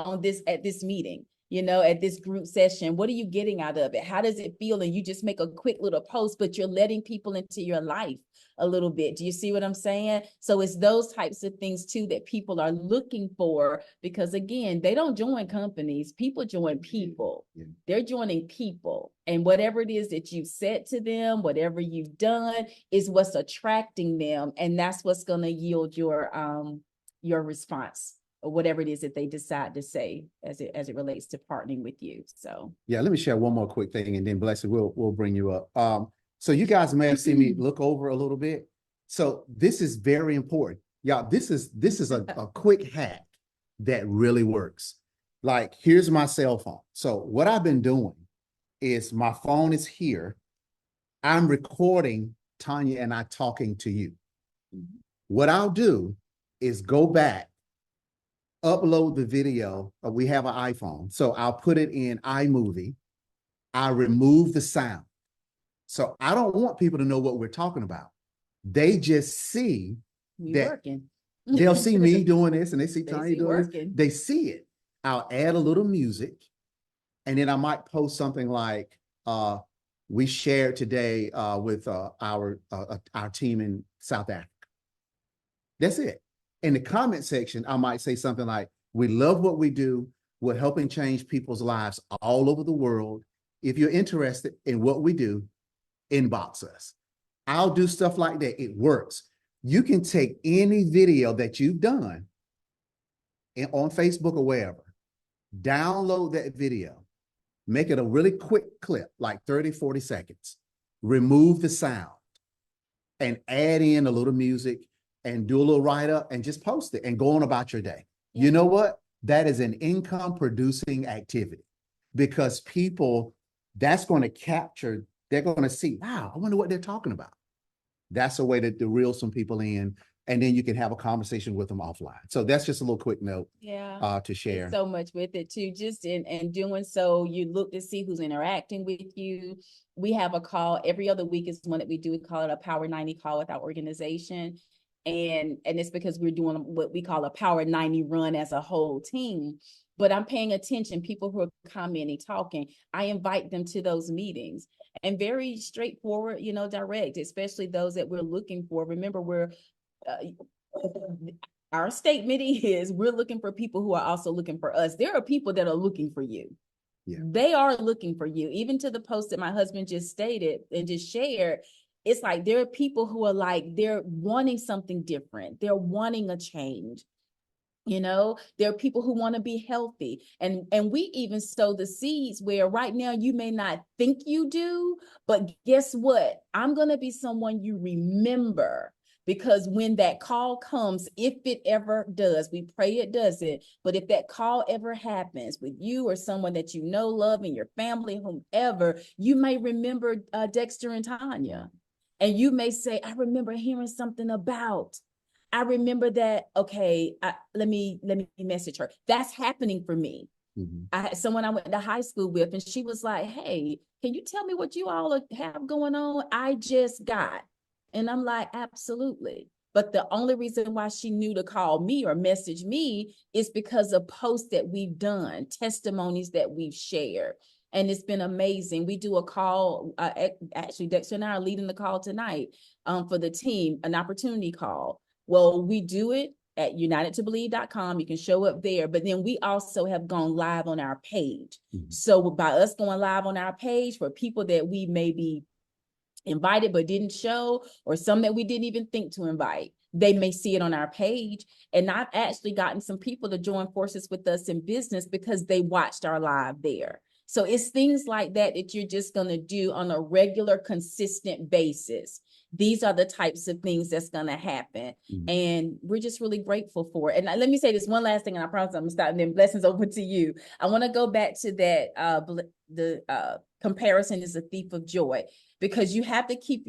at this meeting. At this group session, what are you getting out of it? How does it feel? And you just make a quick little post, but you're letting people into your life a little bit. Do you see what I'm saying? So it's those types of things too that people are looking for, because again, they don't join companies. People join people. Yeah. They're joining people. And whatever it is that you've said to them, whatever you've done is what's attracting them. And that's what's going to yield your response, or whatever it is that they decide to say as it relates to partnering with you. So yeah, let me share one more quick thing, and then Blessed, we'll bring you up. So you guys may have seen me look over a little bit. So this is very important. Y'all, this is a quick hack that really works. Like, here's my cell phone. So what I've been doing is my phone is here. I'm recording Tonya and I talking to you. Mm-hmm. What I'll do is go back, upload the video. We have an iPhone, so I'll put it in iMovie. I remove the sound. So I don't want people to know what we're talking about. They just see that working. They'll see me doing this, and they see Tonya doing this. They see it. I'll add a little music, and then I might post something like, we shared today with our team in South Africa. That's it. In the comment section, I might say something like, we love what we do. We're helping change people's lives all over the world. If you're interested in what we do, inbox us. I'll do stuff like that. It works. You can take any video that you've done on Facebook or wherever, download that video, make it a really quick clip, like 30, 40 seconds, remove the sound, and add in a little music and do a little write-up and just post it and go on about your day. Yeah. You know what? That is an income producing activity, because people, that's going to capture, they're going to see, wow, I wonder what they're talking about. That's a way to reel some people in, and then you can have a conversation with them offline. So that's just a little quick note to share. So much with it too. Just in doing so, you look to see who's interacting with you. We have a call every other week is one that we do. We call it a Power 90 call with our organization. And it's because we're doing what we call a Power 90 run as a whole team. But I'm paying attention, people who are commenting, talking, I invite them to those meetings, and very straightforward, direct, especially those that we're looking for. Remember, our statement is we're looking for people who are also looking for us. There are people that are looking for you. Yeah. They are looking for you. Even to the post that my husband just stated and just shared, it's like there are people who are like, they're wanting something different. They're wanting a change. There are people who want to be healthy, and we even sow the seeds where right now you may not think you do, but guess what? I'm going to be someone you remember, because when that call comes, if it ever does, we pray it doesn't, but if that call ever happens with you or someone that love, and your family, whomever, you may remember Dexter and Tonya, and you may say, I remember hearing something about. I remember that. Okay, let me message her. That's happening for me. Mm-hmm. I had someone I went to high school with, and she was like, hey, can you tell me what you all have going on? I just got. And I'm like, absolutely. But the only reason why she knew to call me or message me is because of posts that we've done, testimonies that we've shared. And it's been amazing. We do a call. Actually, Dexter and I are leading the call tonight for the team, an opportunity call. Well, we do it at unitedtobelieve.com. You can show up there, but then we also have gone live on our page. Mm-hmm. So by us going live on our page, for people that we maybe invited but didn't show, or some that we didn't even think to invite. They may see it on our page. And I've actually gotten some people to join forces with us in business because they watched our live there. So it's things like that that you're just going to do on a regular, consistent basis. These are the types of things that's going to happen. And we're just really grateful for it. And let me say this one last thing, and I promise I'm going to stop, and then blessings over to you. I want to go back to that, comparison is a thief of joy, because you have to keep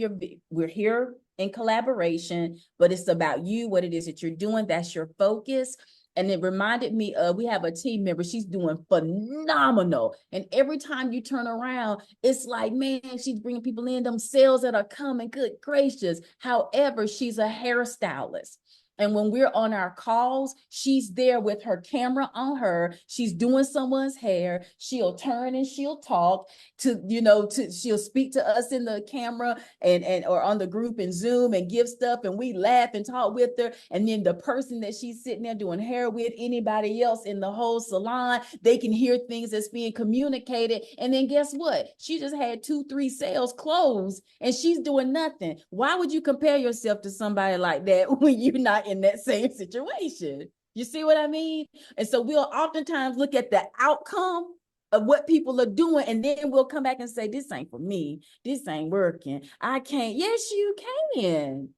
we're here in collaboration, but it's about you, what it is that you're doing. That's your focus. And it reminded me of, we have a team member, she's doing phenomenal. And every time you turn around, it's like, man, she's bringing people in, them sales that are coming, good gracious. However, she's a hairstylist. And when we're on our calls, she's there with her camera on her. She's doing someone's hair. She'll turn and she'll talk she'll speak to us in the camera and or on the group in Zoom and give stuff, and we laugh and talk with her. And then the person that she's sitting there doing hair with, anybody else in the whole salon, they can hear things that's being communicated. And then guess what? She just had 2-3 sales close and she's doing nothing. Why would you compare yourself to somebody like that when you're not in that same situation? You see what I mean? And so we'll oftentimes look at the outcome of what people are doing, and then we'll come back and say, this ain't for me. This ain't working. I can't. Yes, you can.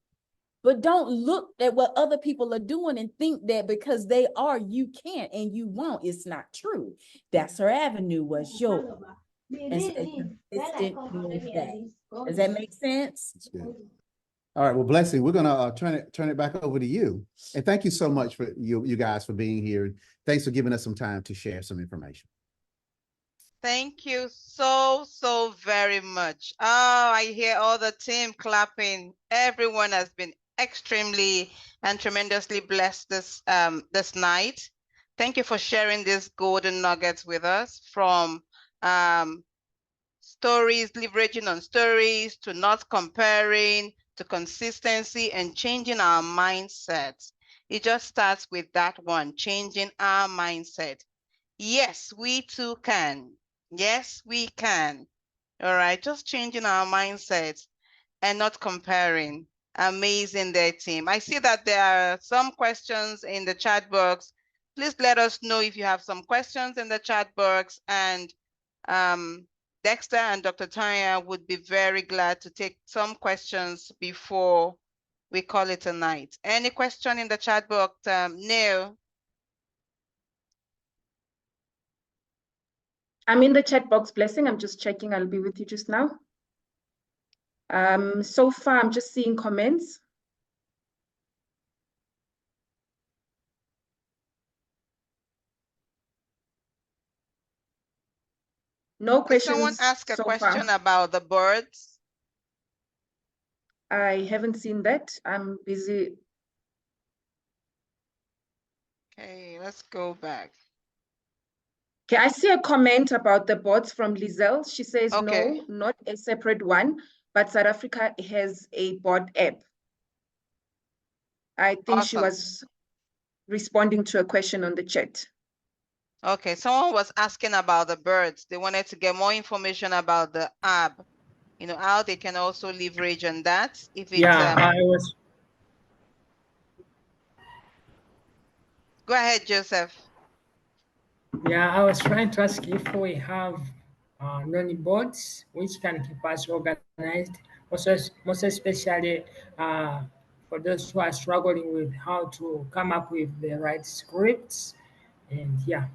But don't look at what other people are doing and think that because they are, you can't and you won't. It's not true. That's her avenue. What's yours? And stay consistent with that. Does that make sense? That's good. All right. Well, Blessing, we're gonna turn it back over to you. And thank you so much for you guys for being here. Thanks for giving us some time to share some information. Thank you so very much. Oh, I hear all the team clapping. Everyone has been extremely and tremendously blessed this night. Thank you for sharing these golden nuggets with us, from stories, leveraging on stories, to not comparing, to consistency and changing our mindsets. It just starts with that one, changing our mindset. Yes, we too can. Yes, we can. All right, just changing our mindset and not comparing. Amazing there, team. I see that there are some questions in the chat box. Please let us know if you have some questions in the chat box, and Dexter and Dr. Tonya would be very glad to take some questions before we call it a night. Any question in the chat box, Neil? I'm in the chat box, Blessing. I'm just checking. I'll be with you just now. So far, I'm just seeing comments. No questions. Did someone ask a question about the birds? I haven't seen that. I'm busy. Okay, let's go back. Okay, I see a comment about the bots from Lizelle. She says, okay, no, not a separate one, but South Africa has a bot app. I think she was responding to a question on the chat. Okay, someone was asking about the birds. They wanted to get more information about the app, how they can also leverage on that. If it, I was. Go ahead, Joseph. Yeah, I was trying to ask if we have non-boards which can keep us organized, most especially for those who are struggling with how to come up with the right scripts. And yeah.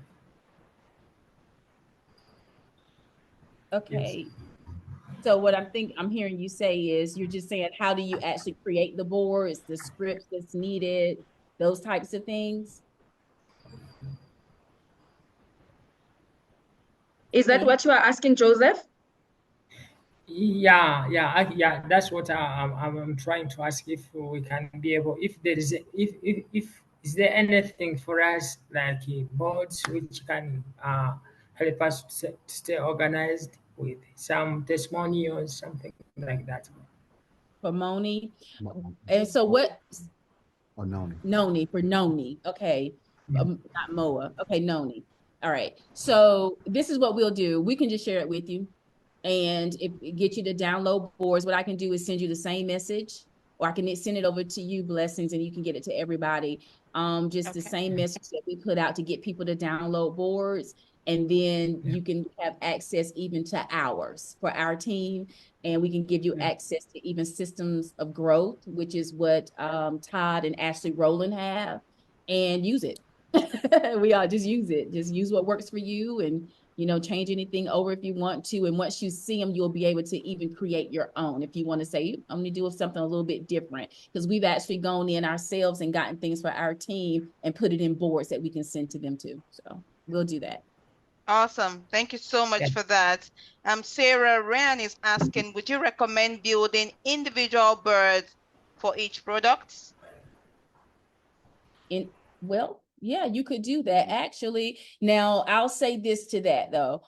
Okay. Yes. So what I'm hearing you say is, you're just saying, how do you actually create the boards, the scripts that's needed, those types of things? Is that what you are asking, Joseph? Yeah. That's what I'm trying to ask, if we can be able, if there is, if is there anything for us like boards which can help us to stay organized with some testimonials, something like that. For Moni. And so what? Or Noni. Noni, for Noni. Okay. Not Moa. Okay, Noni. All right. So this is what we'll do. We can just share it with you. and it gets you to download boards. What I can do is send you the same message, or I can send it over to you, Blessings, and you can get it to everybody. Just the same message that we put out to get people to download boards. And then you can have access even to hours for our team. And we can give you access to even systems of growth, which is what Todd and Ashley Rowland have, and use it. We all just use it. Just use what works for you, and change anything over if you want to. And once you see them, you'll be able to even create your own. If you want to say, I'm going to do something a little bit different, because we've actually gone in ourselves and gotten things for our team and put it in boards that we can send to them too. So we'll do that. Awesome. Thank you so much for that. Sarah Ryan is asking, would you recommend building individual birds for each product? Well, yeah, you could do that actually. Now, I'll say this to that though.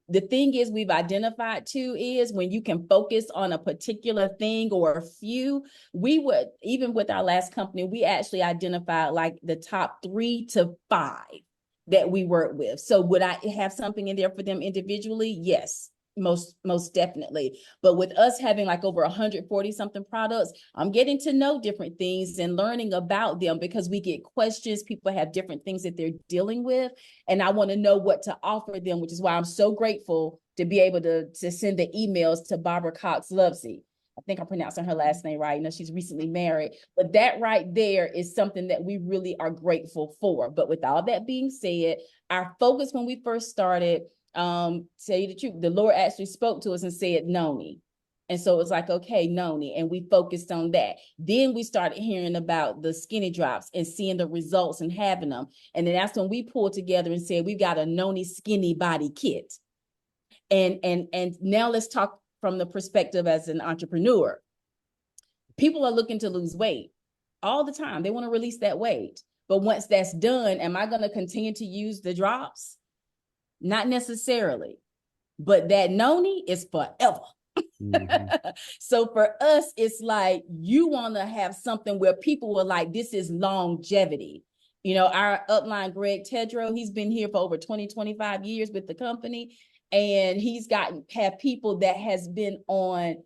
The thing is, we've identified too, is when you can focus on a particular thing or a few. We would, even with our last company, we actually identified like the top 3 to 5 that we work with. So would I have something in there for them individually? Yes, most definitely. But with us having like over 140 something products, I'm getting to know different things and learning about them, because we get questions. People have different things that they're dealing with, and I want to know what to offer them, which is why I'm so grateful to be able to send the emails to Barbara Cox Lovesey. I think I'm pronouncing her last name right. She's recently married, but that right there is something that we really are grateful for. But with all that being said, our focus when we first started, tell you the truth, the Lord actually spoke to us and said, Noni. And so it was like, okay, Noni. And we focused on that. Then we started hearing about the skinny drops and seeing the results and having them. And then that's when we pulled together and said, we've got a Noni skinny body kit. And now let's talk from the perspective as an entrepreneur. People are looking to lose weight all the time. They want to release that weight. But once that's done, am I going to continue to use the drops? Not necessarily, but that Noni is forever. So for us, it's like you want to have something where people are like, this is longevity. Our upline, Greg Tedrow, he's been here for over 20-25 years with the company, and he's have people that has been on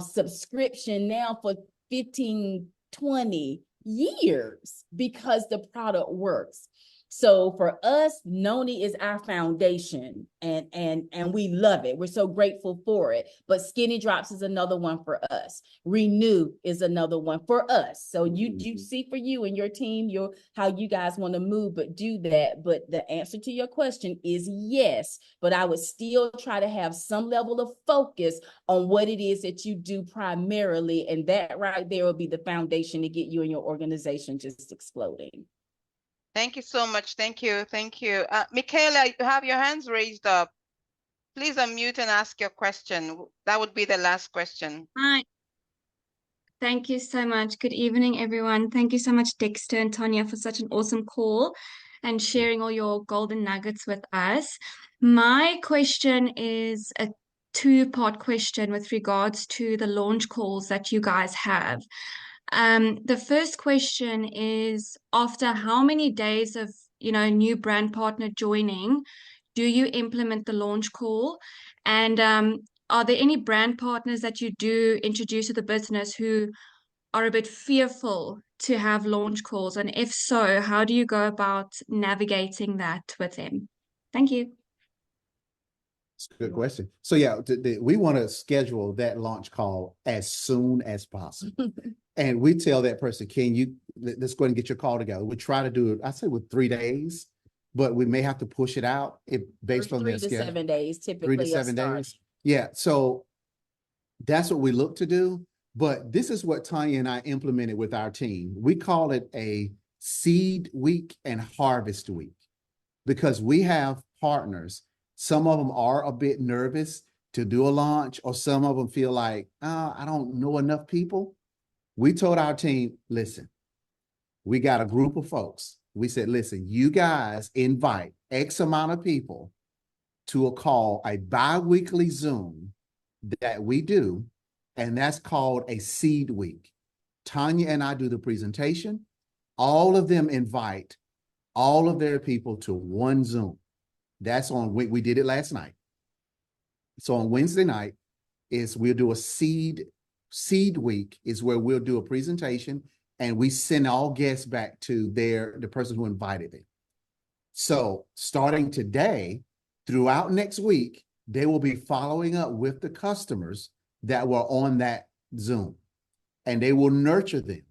subscription now for 15-20 years because the product works. So for us, Noni is our foundation, and we love it. We're so grateful for it. But Skinny Drops is another one for us. Renew is another one for us. So you see for you and your team, how you guys want to move, but do that. But the answer to your question is yes. But I would still try to have some level of focus on what it is that you do primarily, and that right there will be the foundation to get you and your organization just exploding. Thank you so much. Thank you. Thank you. Michaela, you have your hands raised up. Please unmute and ask your question. That would be the last question. Hi. Thank you so much. Good evening, everyone. Thank you so much, Dexter and Tonya, for such an awesome call and sharing all your golden nuggets with us. My question is a two-part question with regards to the launch calls that you guys have. The first question is, after how many days of, new brand partner joining, do you implement the launch call? And are there any brand partners that you do introduce to the business who are a bit fearful to have launch calls? And if so, how do you go about navigating that with them? Thank you. It's a good question. So yeah, we want to schedule that launch call as soon as possible. And we tell that person, let's go ahead and get your call together. We try to do it, I say with 3 days, but we may have to push it out based on their schedule. 3 to 7 days, typically. 3 to 7 days. Yeah. So that's what we look to do. But this is what Tonya and I implemented with our team. We call it a seed week and harvest week, because we have partners. Some of them are a bit nervous to do a launch, or some of them feel like, I don't know enough people. We told our team, listen, we got a group of folks. We said, listen, you guys invite X amount of people to a bi-weekly Zoom that we do, and that's called a seed week. Tonya and I do the presentation. All of them invite all of their people to one Zoom. That's on, we did it last night. So on Wednesday night we'll do a seed week is where we'll do a presentation and we send all guests back to the person who invited them. So starting today, throughout next week, they will be following up with the customers that were on that Zoom, and they will nurture them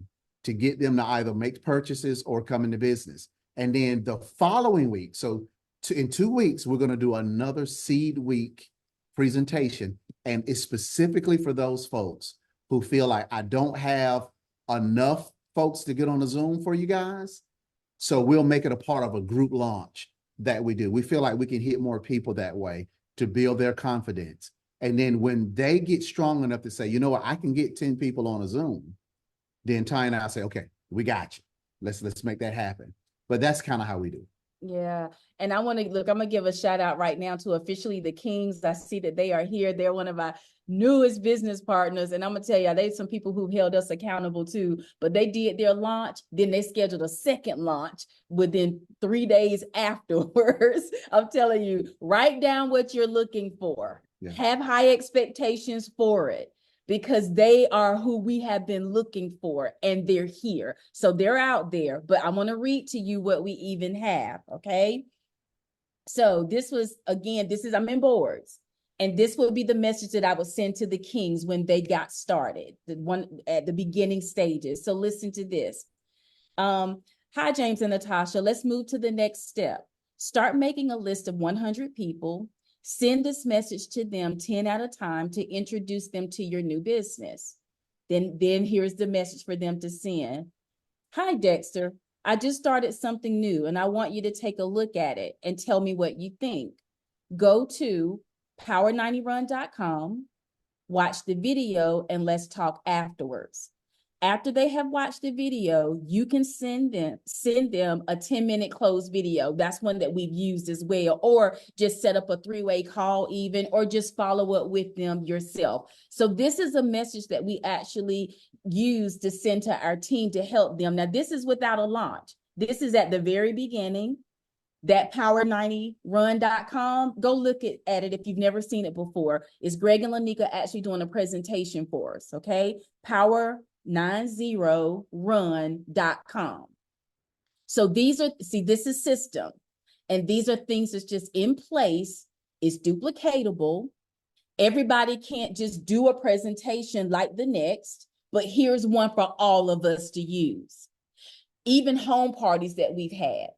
to get them to either make purchases or come into business. And then the following week, so in 2 weeks, we're going to do another seed week presentation, and it's specifically for those folks who feel like I don't have enough folks to get on the Zoom for you guys. So we'll make it a part of a group launch that we do. We feel like we can hit more people that way to build their confidence. And then when they get strong enough to say, you know what, I can get 10 people on a Zoom, then Ty and I say, okay, we got you. Let's make that happen. But that's kind of how we do. Yeah. And I want to look, I'm going to give a shout out right now to Officially the Kings. I see that they are here. They're one of our newest business partners. And I'm going to tell you, there's some people who held us accountable too, but they did their launch. Then they scheduled a second launch within 3 days afterwards. I'm telling you, write down what you're looking for. Yeah. Have high expectations for it, because they are who we have been looking for, and they're here. So they're out there, but I want to read to you what we even have, okay? So this was, again, I'm in boards, and this would be the message that I would send to the Kings when they got started, the one at the beginning stages. So listen to this. Hi, James and Natasha. Let's move to the next step. Start making a list of 100 people. Send this message to them 10 at a time to introduce them to your new business. Then here's the message for them to send. Hi, Dexter. I just started something new and I want you to take a look at it and tell me what you think. Go to power90run.com, watch the video, and let's talk afterwards. After they have watched the video, you can send them a 10-minute closed video. That's one that we've used as well, or just set up a 3-way call even, or just follow up with them yourself. So this is a message that we actually use to send to our team to help them. Now, this is without a launch. This is at the very beginning. That power90run.com, go look at it if you've never seen it before. It's Greg and Lanika actually doing a presentation for us, okay? Power90run.com. So this is system. And these are things that's just in place. It's duplicatable. Everybody can't just do a presentation like the next, but here's one for all of us to use. Even home parties that we've had.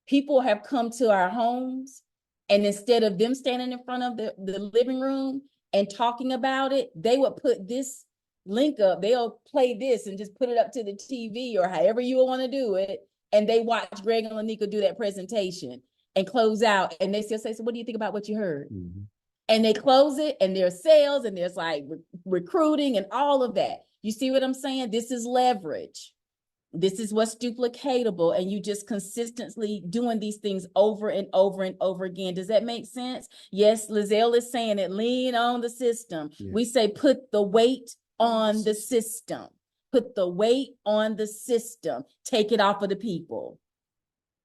People have come to our homes, and instead of them standing in front of the living room and talking about it, they would put this link up. They'll play this and just put it up to the TV or however you want to do it. And they watch Greg and Lanika do that presentation and close out. And they still say, so what do you think about what you heard? Mm-hmm. And they close it, and there's sales, and there's like recruiting and all of that. You see what I'm saying? This is leverage. This is what's duplicatable, and you just consistently doing these things over and over and over again. Does that make sense? Yes, Lizelle is saying it, lean on the system. Yeah. We say put the weight on the system. Put the weight on the system. Take it off of the people.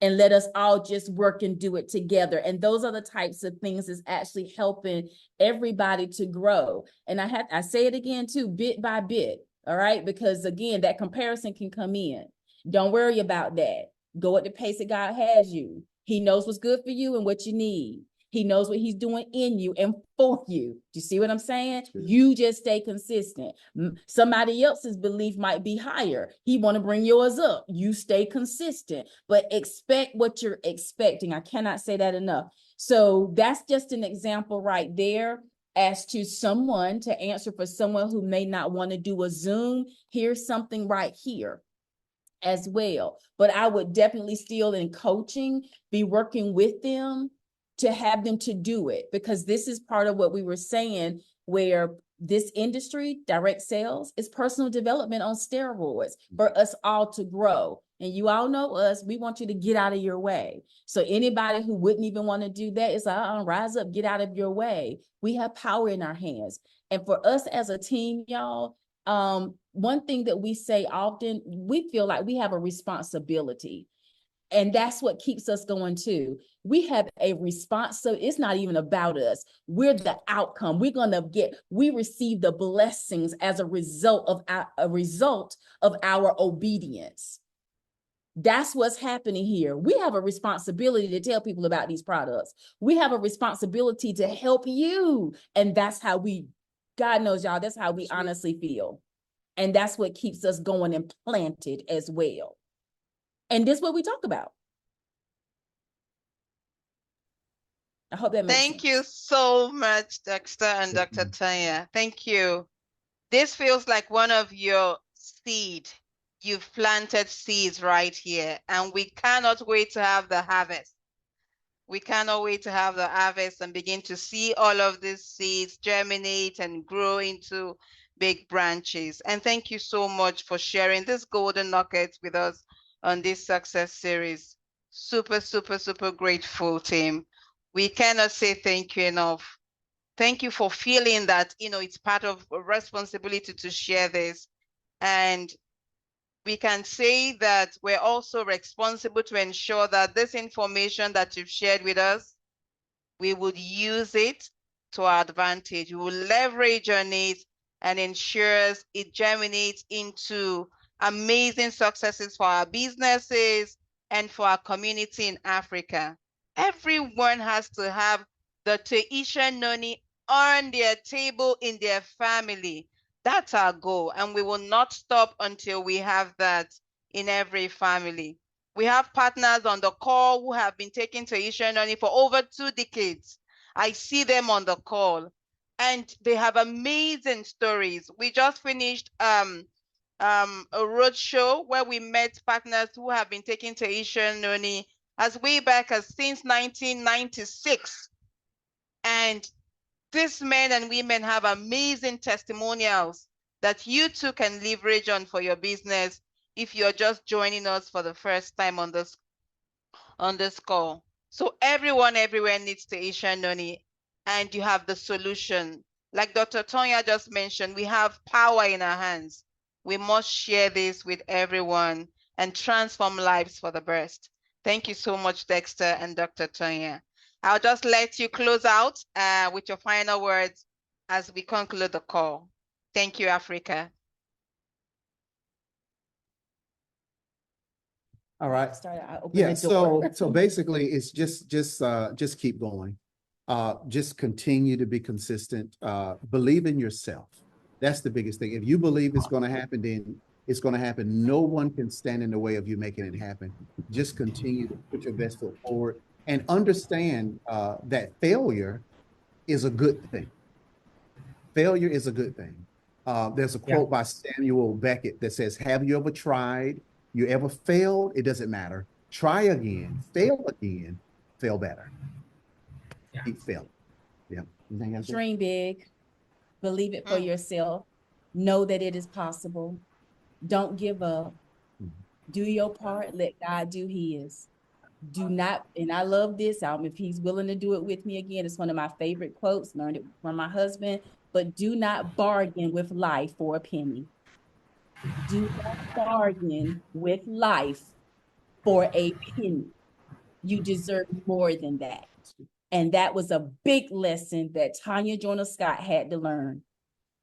And let us all just work and do it together. And those are the types of things that's actually helping everybody to grow. And I say it again too, bit by bit. All right, because again, that comparison can come in. Don't worry about that. Go at the pace that God has you. He knows what's good for you and what you need. He knows what he's doing in you and for you. Do you see what I'm saying? You just stay consistent. Somebody else's belief might be higher. He want to bring yours up. You stay consistent, but expect what you're expecting. I cannot say that enough. So that's just an example right there. As to someone to answer for someone who may not want to do a Zoom, here's something right here as well. But I would definitely still in coaching be working with them to have them to do it, because this is part of what we were saying, where this industry, direct sales, is personal development on steroids for us all to grow. And you all know us, we want you to get out of your way. So anybody who wouldn't even want to do that is like, rise up, get out of your way. We have power in our hands. And for us as a team, y'all, one thing that we say often, we feel like we have a responsibility. And that's what keeps us going too. We have a response. So it's not even about us. We're the outcome. We receive the blessings as a result of our obedience. That's what's happening here. We have a responsibility to tell people about these products. We have a responsibility to help you. And that's how God knows, y'all, that's how we honestly feel. And that's what keeps us going and planted as well. And this is what we talk about. I hope that makes sense. Thank you so much, Dexter and Dr. Tonya. Thank you. This feels like one of your seed. You've planted seeds right here, and we cannot wait to have the harvest. We cannot wait to have the harvest and begin to see all of these seeds germinate and grow into big branches. And thank you so much for sharing this golden nuggets with us on this success series. Super, super, super grateful, team. We cannot say thank you enough. Thank you for feeling that, it's part of a responsibility to share this. And we can say that we're also responsible to ensure that this information that you've shared with us, we would use it to our advantage. We will leverage on it and ensures it germinates into amazing successes for our businesses and for our community in Africa. Everyone has to have the Teisha Noni on their table in their family. That's our goal, and we will not stop until we have that in every family. We have partners on the call who have been taking Teisha Noni for over 2 decades. I see them on the call, and they have amazing stories. We just finished a roadshow where we met partners who have been taking Teisha Noni as way back as since 1996. And these men and women have amazing testimonials that you too can leverage on for your business if you're just joining us for the first time on this call. So everyone everywhere needs Teisha Noni, and you have the solution. Like Dr. Tonya just mentioned, we have power in our hands. We must share this with everyone and transform lives for the best. Thank you so much, Dexter and Dr. Tonya. I'll just let you close out with your final words as we conclude the call. Thank you, Africa. All right. Yeah. So basically, it's just keep going. Just continue to be consistent. Believe in yourself. That's the biggest thing. If you believe it's going to happen, then it's going to happen. No one can stand in the way of you making it happen. Just continue to put your best foot forward and understand that failure is a good thing. Failure is a good thing. There's a quote by Samuel Beckett that says, "Have you ever tried? You ever failed? It doesn't matter. Try again, fail better." Yeah. Keep failing. Yeah. Dream big. Believe it for yourself. Know that it is possible. Don't give up. Do your part. Let God do his. Do not, and I love this. If he's willing to do it with me again, it's one of my favorite quotes, learned it from my husband, but do not bargain with life for a penny. Do not bargain with life for a penny. You deserve more than that. And that was a big lesson that Tonya Joyner Scott had to learn.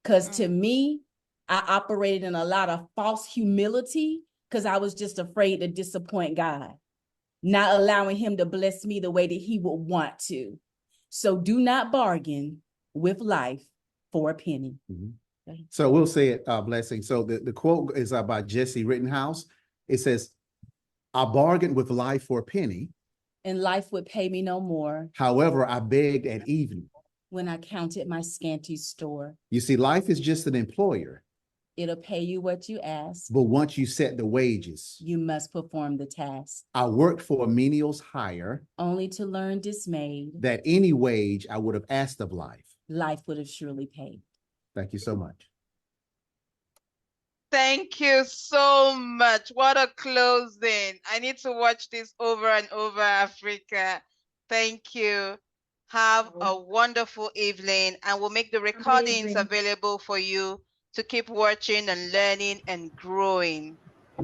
Because to me, I operated in a lot of false humility because I was just afraid to disappoint God, not allowing him to bless me the way that he would want to. So do not bargain with life for a penny. So we'll say it, Blessing. So the quote is by Jesse Rittenhouse. It says, "I bargained with life for a penny, and life would pay me no more. However, I begged at evening, when I counted my scanty store." You see, life is just an employer. It'll pay you what you ask. But once you set the wages, you must perform the task. I worked for a menial's hire, only to learn dismayed that any wage I would have asked of life, life would have surely paid. Thank you so much. Thank you so much. What a closing. I need to watch this over and over, Africa. Thank you. Have a wonderful evening, and we'll make the recordings available for you to keep watching and learning and growing.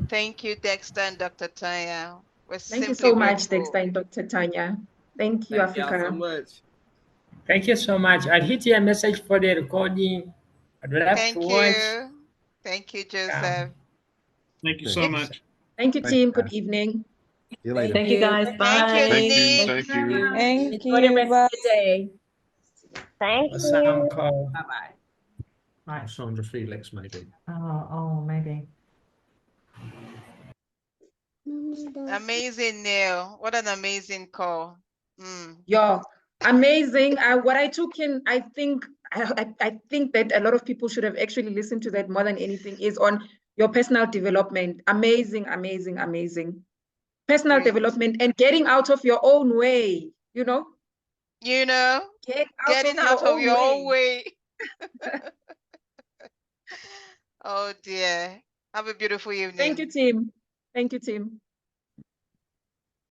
Thank you, Dexter and Dr. Tonya. We're Thank you simply so much, grateful. Dexter and Dr. Tonya. Thank you, Thank y'all so Africa. much. Thank you so much. I'll hit you a message for the recording. I'd love to Thank watch. you. Thank you, Joseph. Thank you Okay. so If- much. Thank you, Thank team. you, Good guys. evening. See you later. Thank you guys. Thank Bye. you, Thank you. Nick. Thank you. Thank Enjoy the you. rest Bye. of the day. Thank Awesome you. call. Bye-bye. Right, Sandra Felix, maybe. Maybe. Amazing, Neil. What an amazing call. Yeah, amazing. What I took in, I think that a lot of people should have actually listened to that more than anything is on your personal development. Amazing, amazing, amazing. Personal Great. development and getting out of your own way, you know? You know, Getting out of your own way. Oh dear. Have a beautiful evening. Thank you, team. Thank you, team.